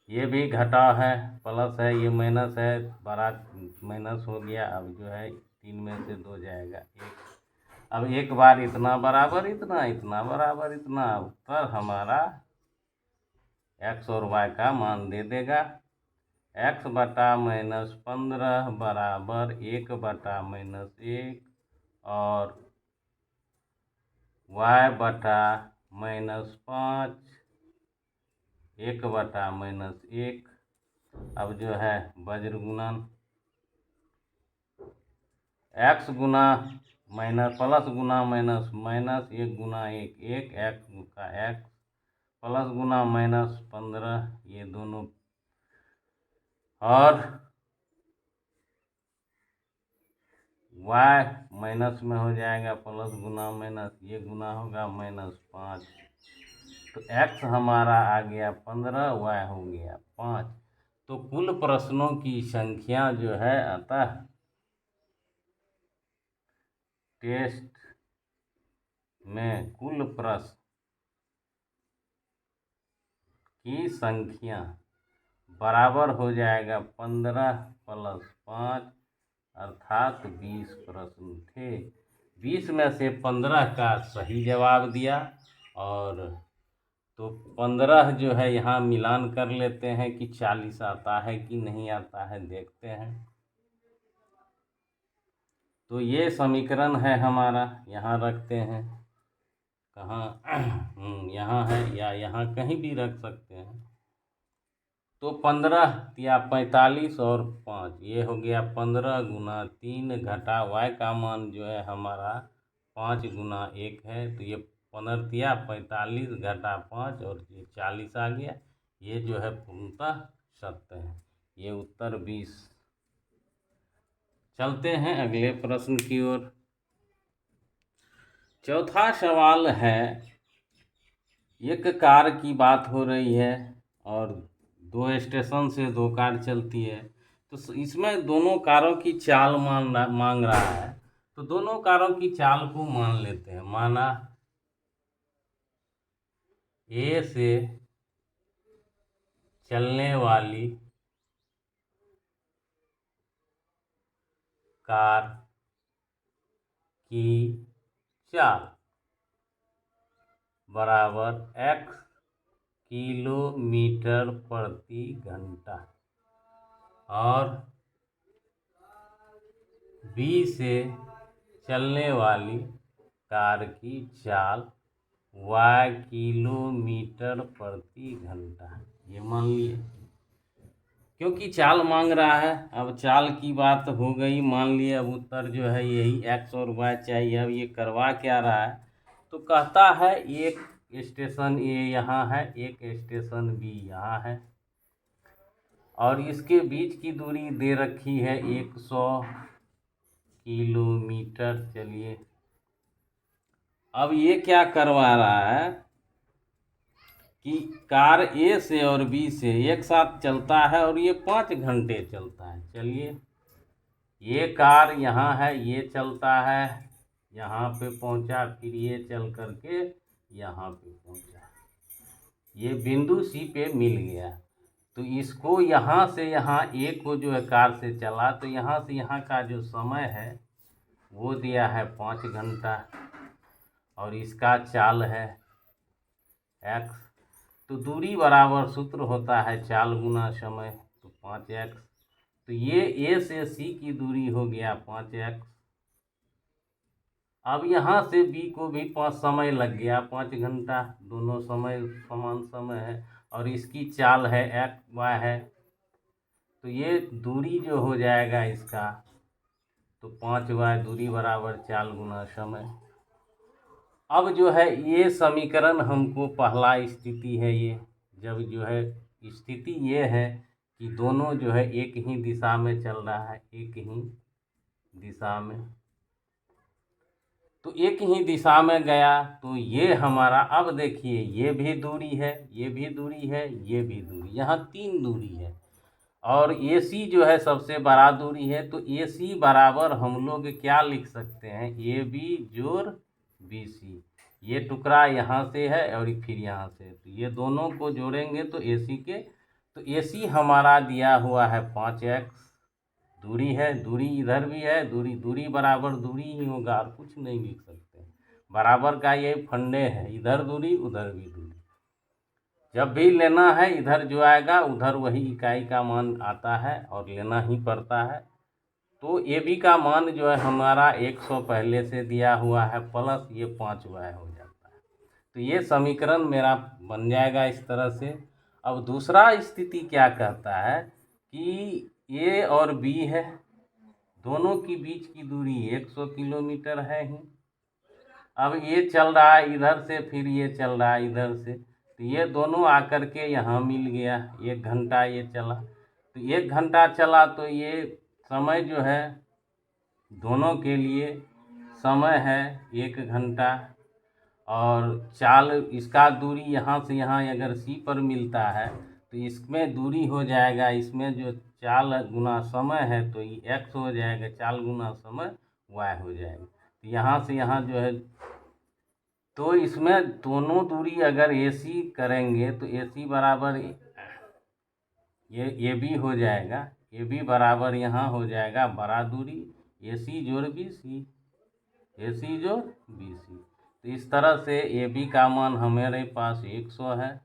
ये भी घटा है, प्लस है, ये माइनस है, बड़ा माइनस हो गया। अब जो है 3 में से 2 जाएगा 1। अब एक बार इतना बराबर इतना, इतना बराबर इतना, उत्तर हमारा x और y का मान दे देगा। x बटा -15 बराबर 1 बटा -1, और y बटा -5 1 बटा -1। अब जो है वज्र गुणन, x गुना माइनस, प्लस गुना माइनस माइनस, 1 गुना 1 1, x का x, प्लस गुना -15, ये दोनों, और y माइनस में हो जाएगा, प्लस गुना माइनस, ये गुना होगा -5। तो x हमारा आ गया 15, y हो गया 5। तो कुल प्रश्नों की संख्या जो है, अतः टेस्ट में कुल प्रश्न की संख्या बराबर हो जाएगा 15 + 5, अर्थात 20 प्रश्न थे। 20 में से 15 का सही जवाब दिया, और तो 15 जो है यहाँ मिलान कर लेते हैं कि 40 आता है कि नहीं आता है, देखते हैं। तो ये समीकरण है हमारा, यहाँ रखते हैं, कहाँ यहाँ है, या यहाँ कहीं भी रख सकते हैं। तो 15 या 45 और 5, ये हो गया 15 गुना 3 घटा y का मान जो है हमारा 5 गुना 1 है, तो ये 15 या 45 घटा 5, और ये 40 आ गया। ये जो है पूर्णतः सत्य है, ये उत्तर 20। चलते हैं अगले प्रश्न की ओर। चौथा सवाल है, एक कार की बात हो रही है, और 2 स्टेशन से 2 कार चलती है। तो इसमें दोनों कारों की चाल मांग रहा है, तो दोनों कारों की चाल को मान लेते हैं। माना ए से चलने वाली कार की चाल बराबर x किलोमीटर प्रति घंटा, और B से चलने वाली कार की चाल y किलोमीटर प्रति घंटा। ये मान लिए, क्योंकि चाल मांग रहा है। अब चाल की बात हो गई, मान लिए। अब उत्तर जो है यही x और y चाहिए। अब ये करवा क्या रहा है, तो कहता है एक स्टेशन ए यहाँ है, एक स्टेशन बी यहाँ है, और इसके बीच की दूरी दे रखी है 100 किलोमीटर। चलिए, अब ये क्या करवा रहा है कि कार ए से और बी से एक साथ चलता है और ये 5 घंटे चलता है। चलिए, ये कार यहाँ है, ये चलता है, यहाँ पे पहुँचा, फिर ये चल करके यहाँ पे पहुँचा, ये बिंदु सी पे मिल गया। तो इसको यहाँ से यहाँ ए को जो है कार से चला, तो यहाँ से यहाँ का जो समय है वो दिया है 5 घंटा, और इसका चाल है x। तो दूरी बराबर सूत्र होता है चाल गुना समय, तो 5x। तो ये ए से सी की दूरी हो गया 5x। अब यहाँ से बी को भी 5 समय लग गया, 5 घंटा, दोनों समय समान समय है, और इसकी चाल है x y है। तो ये दूरी जो हो जाएगा इसका, तो 5y दूरी बराबर चाल गुना समय। अब जो है ये समीकरण हमको पहला स्थिति है, ये जब जो है स्थिति ये है कि दोनों जो है एक ही दिशा में चल रहा है, एक ही दिशा में, तो एक ही दिशा में गया। तो ये हमारा, अब देखिए ये भी दूरी है, ये भी दूरी है, ये भी दूरी, यहाँ 3 दूरी है, और AC जो है सबसे बड़ा दूरी है। तो AC बराबर हम लोग क्या लिख सकते हैं, AB जोड़ BC। ये टुकड़ा यहाँ से है और फिर यहाँ से, तो ये दोनों को जोड़ेंगे तो AC के, तो AC हमारा दिया हुआ है 5x। दूरी है, दूरी इधर भी है, दूरी बराबर दूरी ही होगा, और कुछ नहीं लिख सकते। बराबर का ये फंडे है, इधर दूरी उधर भी दूरी। जब भी लेना है इधर जो आएगा उधर वही इकाई का मान आता है और लेना ही पड़ता है। तो AB का मान जो है हमारा 100 पहले से दिया हुआ है, प्लस ये 5y हो जाता है। तो ये समीकरण मेरा बन जाएगा इस तरह से। अब दूसरा स्थिति क्या कहता है कि A और B है, दोनों की बीच की दूरी 100 किलोमीटर है ही। अब ये चल रहा है इधर से, फिर ये चल रहा है इधर से, तो ये दोनों आकर के यहाँ मिल गया। 1 घंटा ये चला, तो 1 घंटा चला, तो ये समय जो है दोनों के लिए समय है 1 घंटा, और चाल इसका दूरी यहाँ से यहाँ अगर C पर मिलता है तो इसमें दूरी हो जाएगा, इसमें जो चाल गुना समय है तो ये x हो जाएगा, चाल गुना समय y हो जाएगा। तो यहाँ से यहाँ जो है, तो इसमें दोनों दूरी अगर AC करेंगे तो AC बराबर ये भी हो जाएगा, AB बराबर यहाँ हो जाएगा बड़ा दूरी AC जोड़ BC, AC जोड़ BC। तो इस तरह से AB का मान हमारे पास 100 है,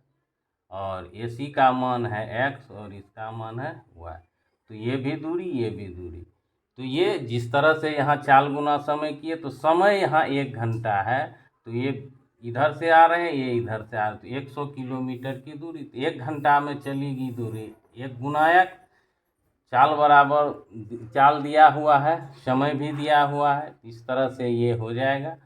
और AC का मान है x, और इसका मान है y। तो ये भी दूरी, ये भी दूरी। तो ये जिस तरह से यहाँ चाल गुना समय किए, तो समय यहाँ 1 घंटा है, तो ये इधर से आ रहे हैं, ये इधर से आ रहे, तो 100 किलोमीटर की दूरी, तो 1 घंटा में चलेगी दूरी 1 गुना 1। चाल बराबर चाल दिया हुआ है, समय भी दिया हुआ है, इस तरह से ये हो जाएगा।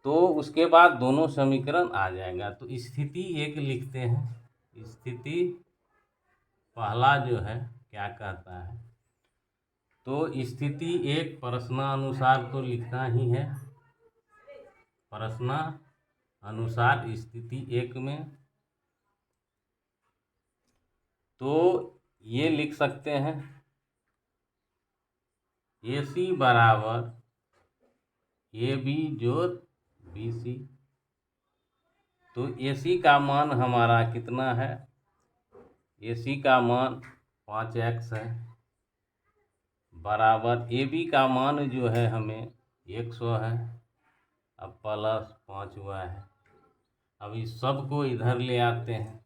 तो उसके बाद दोनों समीकरण आ जाएगा। तो स्थिति 1 लिखते हैं। स्थिति पहला जो है क्या कहता है, तो स्थिति 1 प्रश्नानुसार तो लिखना ही है। प्रश्नानुसार स्थिति 1 में तो ये लिख सकते हैं AC बराबर AB जोड़ BC। तो AC का मान हमारा कितना है? AC का मान 5x है, बराबर AB का मान जो है हमें 100 है, अब प्लस 5y है। अब इस सब को इधर ले आते हैं,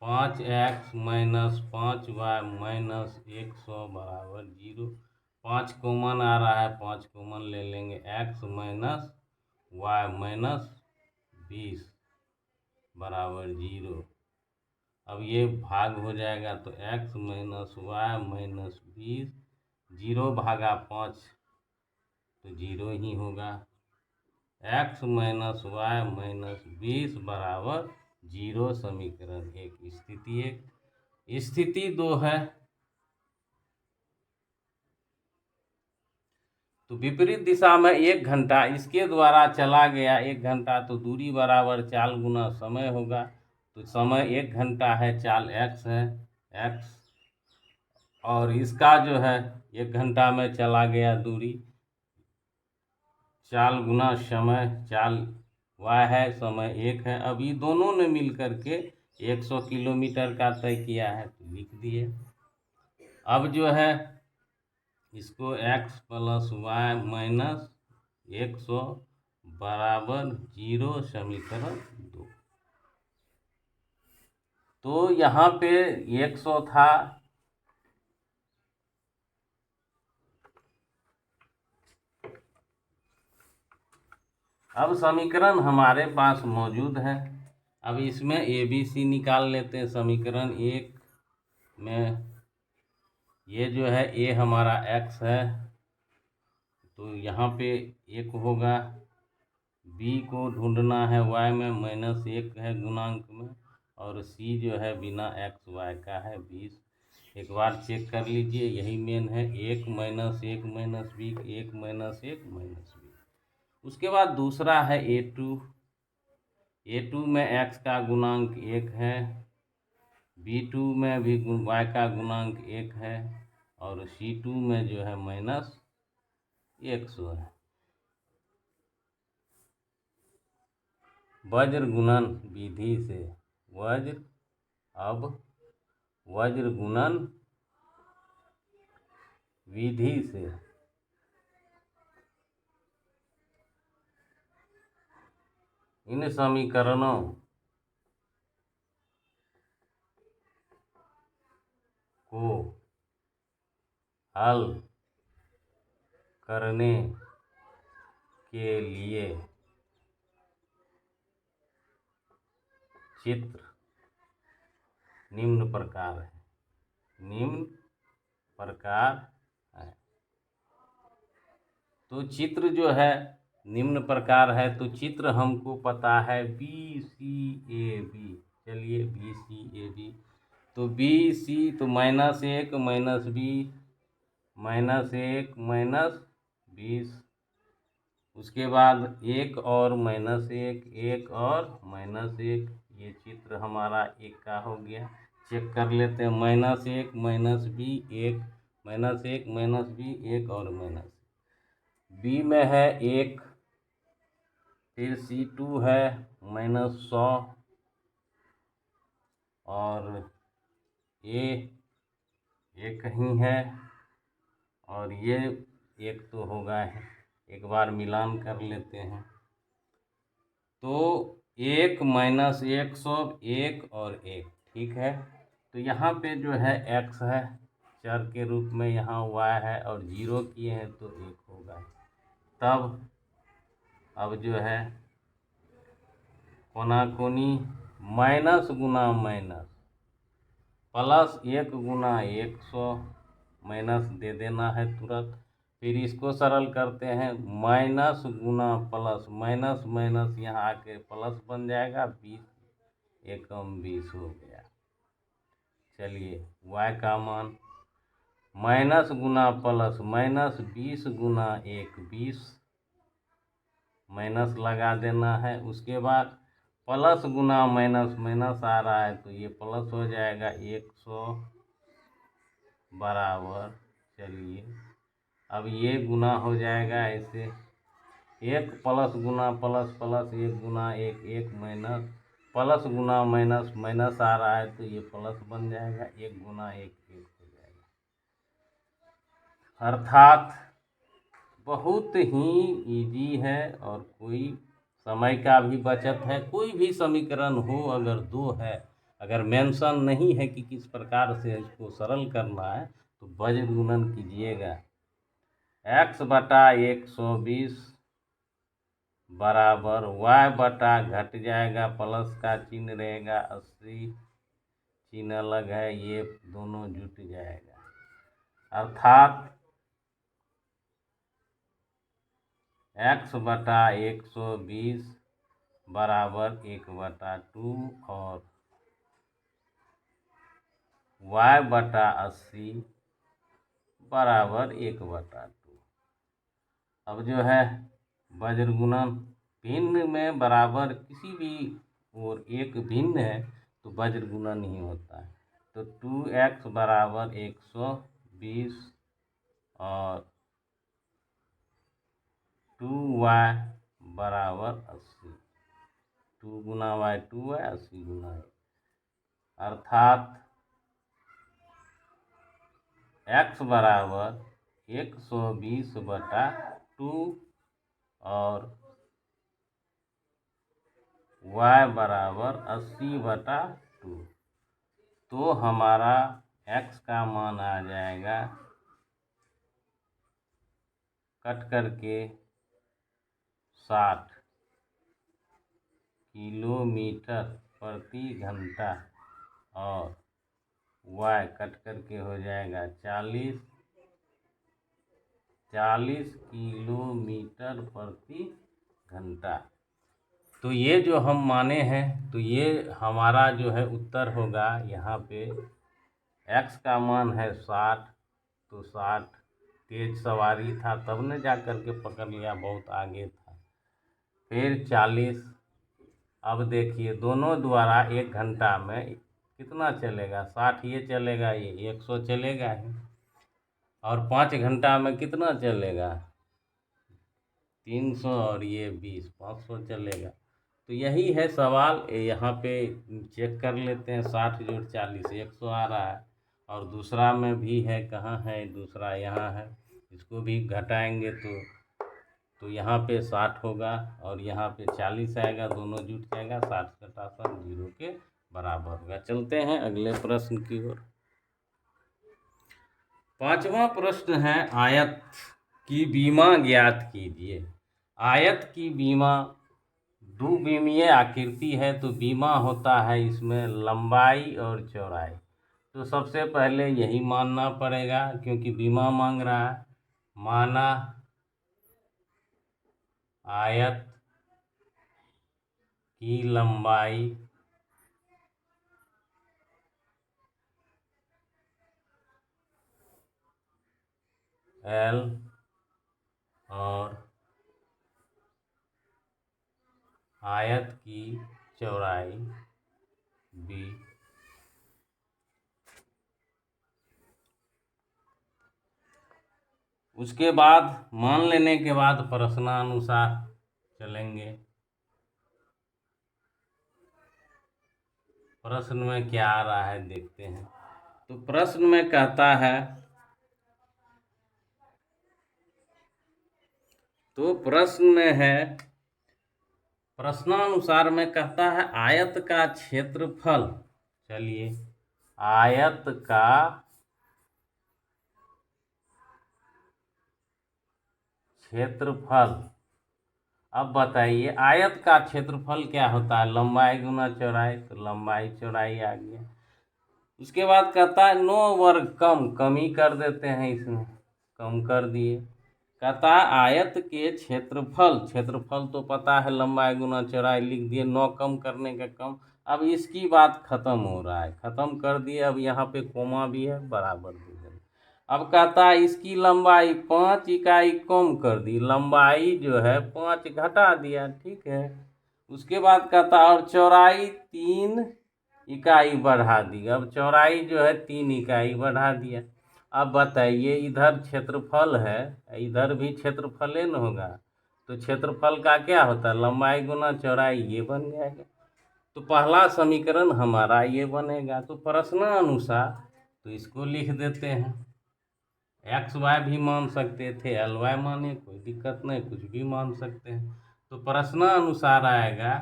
5x माइनस 5y माइनस 100 बराबर 0। 5 कॉमन आ रहा है, 5 कॉमन ले लेंगे, x माइनस y माइनस 20 बराबर 0। अब ये भाग हो जाएगा तो x माइनस y माइनस 20, 0 भागा 5 तो 0 ही होगा। x माइनस y माइनस 20 बराबर 0 समीकरण 1। स्थिति 1। स्थिति 2 है तो विपरीत दिशा में 1 घंटा इसके द्वारा चला गया, 1 घंटा तो दूरी बराबर चाल गुना समय होगा। तो समय 1 घंटा है, चाल x है, x, और इसका जो है 1 घंटा में चला गया दूरी, चाल गुना समय, चाल y है, समय 1 है। अब ये दोनों ने मिल करके 100 किलोमीटर का तय किया है तो लिख दिए। अब जो है इसको x प्लस y माइनस 100 बराबर 0 समीकरण 2। तो यहाँ पे 100 था, अब समीकरण हमारे पास मौजूद है। अब इसमें ABC निकाल लेते हैं। समीकरण 1 में ये जो है A हमारा x है तो यहाँ पे 1 होगा, B को ढूंढना है y में माइनस 1 है गुणांक में, और C जो है बिना x y का है 20। एक बार चेक कर लीजिए, यही मेन है, 1 minus 1 minus B, 1 minus 1 minus B। उसके बाद दूसरा है A2 में x का गुणांक 1 है, B2 में भी y का गुणांक 1 है, और C2 में जो है माइनस 100 है। वज्र गुणन विधि से, वज्र गुणन विधि से इन समीकरणों को हल करने के लिए चित्र निम्न प्रकार है, तो चित्र जो है निम्न प्रकार है। तो चित्र हमको पता है BCAB, चलिए BCAB, तो BC तो minus 1 minus B minus 1 minus 20, उसके बाद 1 और माइनस 1, 1 और माइनस 1, ये चित्र हमारा 1 का हो गया। चेक कर लेते हैं, minus 1 minus B 1, minus 1 minus B 1 और माइनस B में है 1, फिर C2 है माइनस 100, और A 1 ही है, और ये 1 तो होगा है। एक बार मिलान कर लेते हैं, तो 1 माइनस 100, 1 और 1, ठीक है। तो यहाँ पे जो है x है चर के रूप में, यहाँ y है, और 0 किए हैं तो 1 होगा। तब अब जो है कोनाकोनी माइनस गुना माइनस प्लस 1 गुना 100, माइनस दे देना है तुरंत। फिर इसको सरल करते हैं, माइनस गुना प्लस, माइनस माइनस यहाँ आके प्लस बन जाएगा, 20 एकम 20 हो गया। चलिए y का मान माइनस गुना प्लस, माइनस 20 गुना 1 20, माइनस लगा देना है। उसके बाद प्लस गुना माइनस, माइनस आ रहा है तो ये प्लस हो जाएगा 100 बराबर, चलिए अब ये गुना हो जाएगा ऐसे, एक प्लस गुना प्लस प्लस, एक गुना एक, एक माइनस, प्लस गुना माइनस, माइनस आ रहा है तो ये प्लस बन जाएगा, एक गुना एक, एक हो जाएगा। अर्थात बहुत ही इजी है और कोई समय का भी बचत है। कोई भी समीकरण हो अगर दो है, अगर मेंशन नहीं है कि किस प्रकार से इसको सरल करना है तो वज्र गुणन कीजिएगा। x बटा 120 बराबर y बटा, घट जाएगा प्लस का चिन्ह रहेगा, 80 चिन्ह अलग है, ये दोनों जुट जाएगा। अर्थात x बटा 120 बराबर 1/2 और y बटा 80 बराबर 1/2। अब जो है वज्र गुणन भिन्न में बराबर किसी भी और एक भिन्न है तो वज्र गुणन ही होता है। तो 2x बराबर 120 और 2y बराबर 80, 2 गुना y 2y, 80 गुना y, अर्थात x बराबर 120 बटा 2 और y बराबर 80 बटा 2। तो हमारा x का मान आ जाएगा कट करके 60 किलोमीटर प्रति घंटा और y कट करके हो जाएगा 40 किलोमीटर प्रति घंटा। तो ये जो हम माने हैं तो ये हमारा जो है उत्तर होगा। यहाँ पे x का मान है 60, तो 60 तेज सवारी था तब ने जा कर के पकड़ लिया, बहुत आगे था। फिर 40, अब देखिए दोनों द्वारा 1 घंटा में कितना चलेगा, 60 ये चलेगा, ये 100 चलेगा ही, और 5 घंटा में कितना चलेगा 300 और ये 20, 500 चलेगा। तो यही है सवाल। यहाँ पे चेक कर लेते हैं, 60 जोड़ 40 100 आ रहा है, और दूसरा में भी है, कहाँ है दूसरा, यहाँ है, इसको भी घटाएंगे तो यहाँ पे 60 होगा और यहाँ पे 40 आएगा, दोनों जुट जाएगा, 60 घटा 60 0 के बराबर होगा। चलते हैं अगले प्रश्न की ओर। 5वां प्रश्न है, आयत की बीमा ज्ञात कीजिए। आयत की बीमा द्विविमीय आकृति है तो बीमा होता है इसमें लंबाई और चौड़ाई। तो सबसे पहले यही मानना पड़ेगा क्योंकि बीमा मांग रहा है। माना आयत की लंबाई L और आयत की चौड़ाई B। उसके बाद मान लेने के बाद प्रश्नानुसार चलेंगे। प्रश्न में क्या आ रहा है देखते हैं। तो प्रश्न में कहता है, तो प्रश्न में है, प्रश्नानुसार में कहता है आयत का क्षेत्रफल। चलिए आयत का क्षेत्रफल, अब बताइए आयत का क्षेत्रफल क्या होता है, लंबाई गुना चौड़ाई, तो लंबाई चौड़ाई आ गया। उसके बाद कहता है 9 वर्ग कम, कमी कर देते हैं इसमें, कम कर दिए। कहता है आयत के क्षेत्रफल, क्षेत्रफल तो पता है लंबाई गुना चौड़ाई लिख दिए, 9 कम करने का कम। अब इसकी बात खत्म हो रहा है, खत्म कर दिए, अब यहाँ पे कोमा भी है, बराबर भी है। अब कहता है इसकी लंबाई 5 इकाई कम कर दी, लंबाई जो है 5 घटा दिया, ठीक है। उसके बाद कहता है और चौड़ाई 3 इकाई बढ़ा दी। अब चौड़ाई जो है 3 इकाई बढ़ा दिया। अब बताइए, इधर क्षेत्रफल है, इधर भी क्षेत्रफल न होगा, तो क्षेत्रफल का क्या होता है, लंबाई गुना चौड़ाई, ये बन जाएगा। तो पहला समीकरण हमारा ये बनेगा। तो प्रश्नानुसार तो इसको लिख देते हैं। एक्स वाई भी मान सकते थे, एल वाई माने, कोई दिक्कत नहीं, कुछ भी मान सकते हैं। तो प्रश्नानुसार आएगा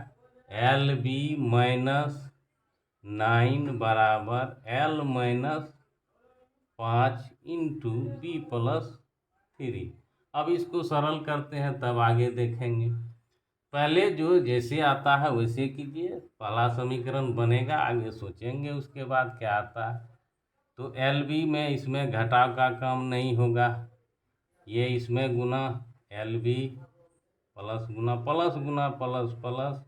एल बी माइनस 9 बराबर L minus 5 into B plus 3। अब इसको सरल करते हैं, तब आगे देखेंगे। पहले जो जैसे आता है वैसे कीजिए, पहला समीकरण बनेगा, आगे सोचेंगे उसके बाद क्या आता है। तो एल बी में इसमें घटाव का काम नहीं होगा, ये इसमें गुना एल बी प्लस गुना प्लस गुना प्लस प्लस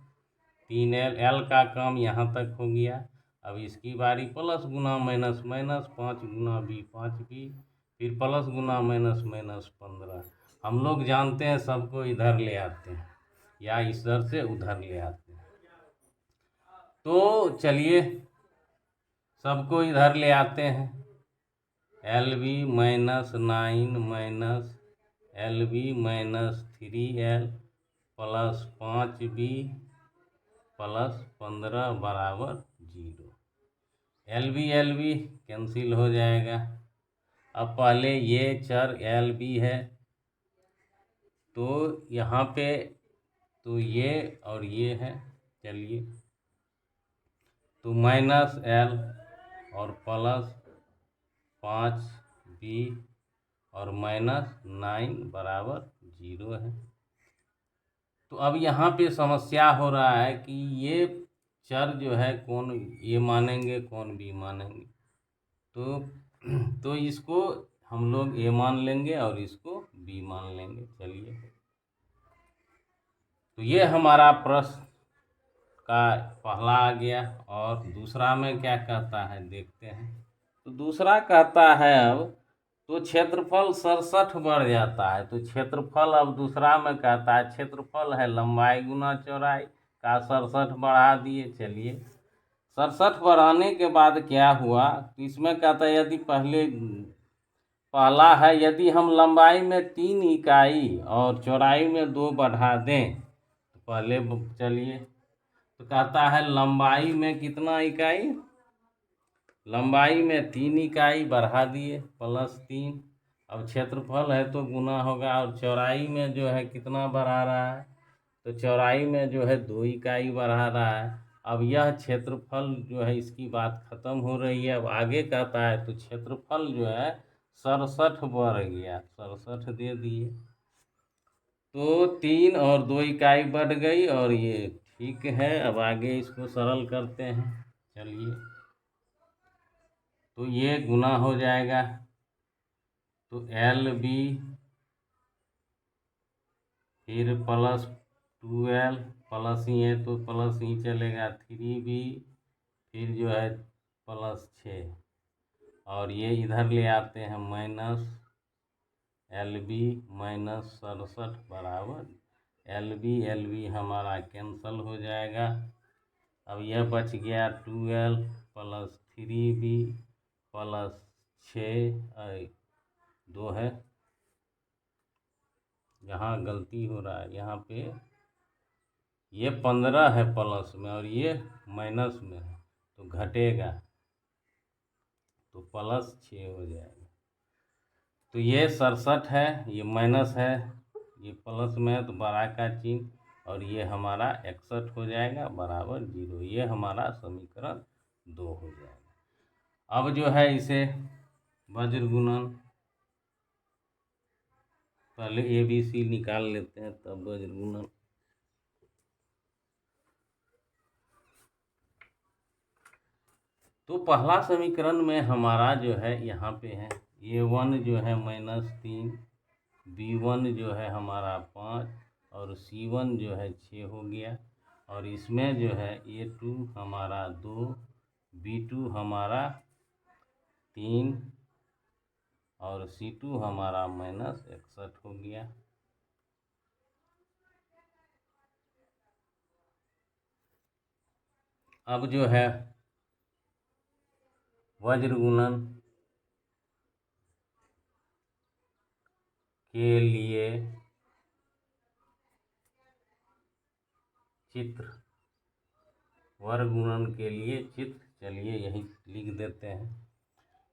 3L, एल का काम यहाँ तक हो गया। अब इसकी बारी प्लस गुना माइनस माइनस 5 गुना बी 5 बी, फिर प्लस गुना माइनस माइनस 15। हम लोग जानते हैं सबको इधर ले आते हैं या इधर से उधर ले आते हैं। तो चलिए सबको इधर ले आते हैं। L B minus 9 minus L B minus 3L plus 5B plus 15 बराबर 0। एल बी कैंसिल हो जाएगा। अब पहले ये चर एल बी है, तो यहाँ पे तो ये और ये है, चलिए तो माइनस एल और प्लस 5B और माइनस 9 बराबर 0 है। तो अब यहाँ पे समस्या हो रहा है कि ये चर जो है कौन ये मानेंगे कौन बी मानेंगे। तो इसको हम लोग ए मान लेंगे और इसको बी मान लेंगे। चलिए, तो ये हमारा प्रश्न का पहला आ गया। और दूसरा में क्या कहता है देखते हैं। तो दूसरा कहता है अब तो क्षेत्रफल 67 बढ़ जाता है। तो क्षेत्रफल अब दूसरा में कहता है क्षेत्रफल है लंबाई गुना चौड़ाई का 67 बढ़ा दिए। चलिए 67 बढ़ाने के बाद क्या हुआ, तो इसमें कहता है यदि पहला है यदि हम लंबाई में 3 इकाई और चौड़ाई में 2 बढ़ा दें। तो पहले चलिए, तो कहता है लंबाई में कितना इकाई, लंबाई में 3 इकाई बढ़ा दिए प्लस 3। अब क्षेत्रफल है तो गुना होगा, और चौड़ाई में जो है कितना बढ़ा रहा है, तो चौड़ाई में जो है 2 इकाई बढ़ा रहा है। अब यह क्षेत्रफल जो है इसकी बात खत्म हो रही है। अब आगे कहता है तो क्षेत्रफल जो है 67 बढ़ गया, 67 दे दिए। तो 3 और 2 इकाई बढ़ गई और ये ठीक है। अब आगे इसको सरल करते हैं। चलिए, तो ये गुना हो जाएगा। तो एल बी फिर प्लस 2L प्लस ही है तो प्लस ही चलेगा 3B फिर जो है प्लस 6, और ये इधर ले आते हैं माइनस एल बी माइनस 67 बराबर एल बी हमारा कैंसल हो जाएगा। अब यह बच गया 2L प्लस 3B प्लस 6 2 है, यहाँ गलती हो रहा है, यहाँ पे ये 15 है प्लस में और ये माइनस में है तो घटेगा, तो प्लस 6 हो जाएगा। तो ये 67 है, ये माइनस है, ये प्लस में है तो बड़ा का चिन्ह, और ये हमारा 61 हो जाएगा बराबर 0। ये हमारा समीकरण 2 हो जाएगा। अब जो है इसे वज्र गुणन, पहले ABC निकाल लेते हैं तब वज्र गुणन। तो पहला समीकरण में हमारा जो है यहाँ पे है A1 जो है -3, B1 जो है हमारा 5 और C1 जो है 6 हो गया। और इसमें जो है A2 हमारा 2, B2 हमारा 3 और C2 हमारा -61 हो गया। अब जो है वज्र गुणन के लिए चित्र, वर्ग गुणन के लिए चित्र, चलिए यही लिख देते हैं।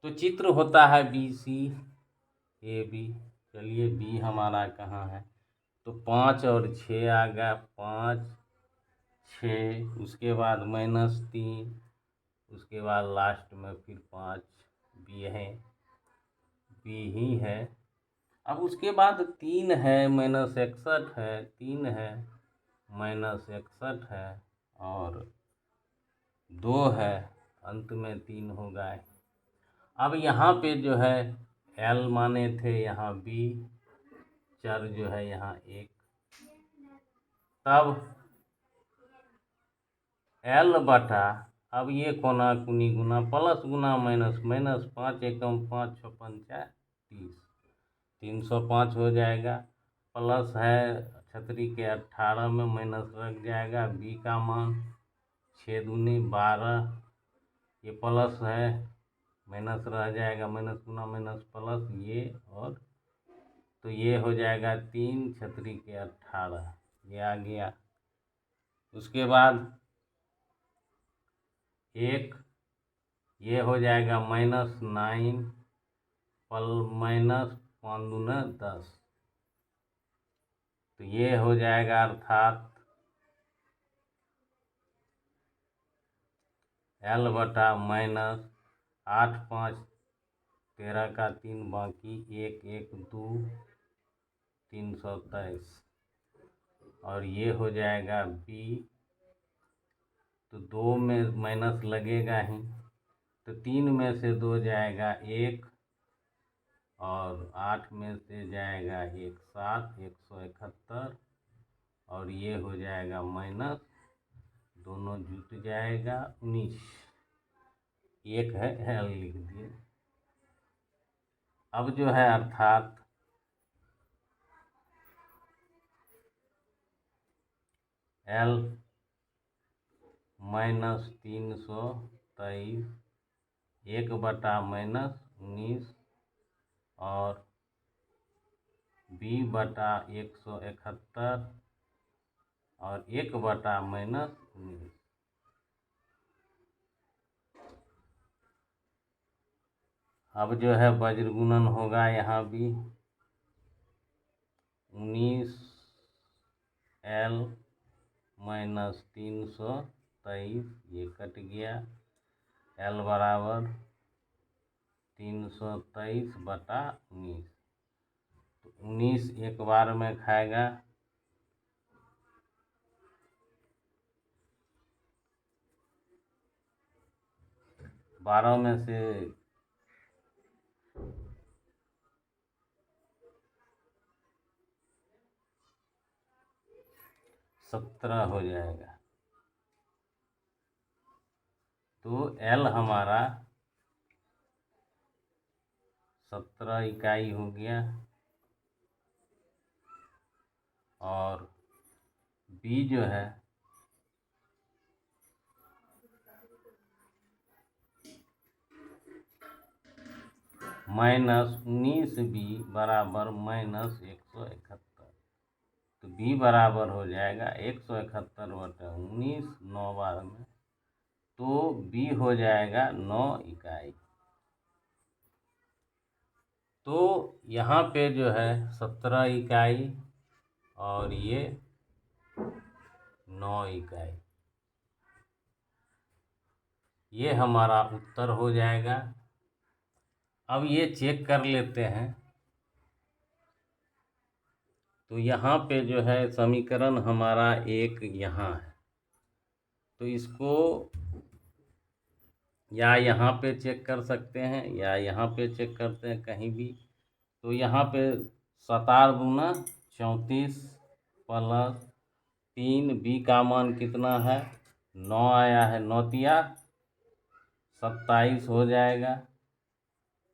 तो चित्र होता है BCAB। चलिए B हमारा कहाँ है, तो 5 और 6 आ गया, 5 6, उसके बाद -3, उसके बाद लास्ट में फिर 5 B है, B ही है। अब उसके बाद 3 है, -61 है, 3 है, -61 है, और 2 है, अंत में 3 हो गए। अब यहाँ पे जो है L माने थे, यहाँ B, चर जो है यहाँ 1, तब L बटा, अब ये कोना कुनी गुना प्लस गुना माइनस माइनस, 5 एकम 5 6 पंचा 30, 305 हो जाएगा। प्लस है छतरी के 18 में, माइनस लग जाएगा, B का मान 6 दूनी 12, ये प्लस है, माइनस रह जाएगा, माइनस गुना माइनस प्लस, ये और तो ये हो जाएगा 3 छतरी के 18, ये आ गया। उसके बाद 1, ये हो जाएगा -9 माइनस 5 दूना 10, तो ये हो जाएगा, अर्थात L बटा -8 5 13 का 3 बाकी 1 1 2 323, और ये हो जाएगा B, तो 2 में माइनस लगेगा ही, तो 3 में से 2 जाएगा 1, और 8 में से जाएगा 1 7, 171, और ये हो जाएगा माइनस, दोनों जुट जाएगा 19, एक है L लिख दिए। अब जो है अर्थात L -323, 1 बटा -19, और B बटा 171, और 1 बटा -19। अब जो है वज्र गुणन होगा यहाँ भी, 19L -323, ये कट गया, L बराबर 323 बटा 19, तो 19 एक बार में खाएगा, 12 में से 17 हो जाएगा, तो L हमारा 17 इकाई हो गया, और B जो है -19B बराबर -171, तो B बराबर हो जाएगा 171 बटा 19, 9 बार में, तो B हो जाएगा 9 इकाई। तो यहाँ पे जो है 17 इकाई, और ये 9 इकाई, ये हमारा उत्तर हो जाएगा। अब ये चेक कर लेते हैं, तो यहाँ पे जो है समीकरण हमारा एक यहाँ है, तो इसको या यहाँ पे चेक कर सकते हैं, या यहाँ पे चेक करते हैं, कहीं भी। तो यहाँ पे 17 दूना 34 प्लस 3, B का मान कितना है 9 आया है, 9 तिया 27 हो जाएगा,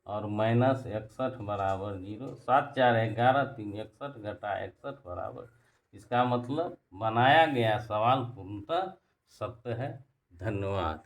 और -61 बराबर 0, 7 4 11 3 61 घटा 61 बराबर, इसका मतलब बनाया गया सवाल पूर्णतः सत्य है। धन्यवाद।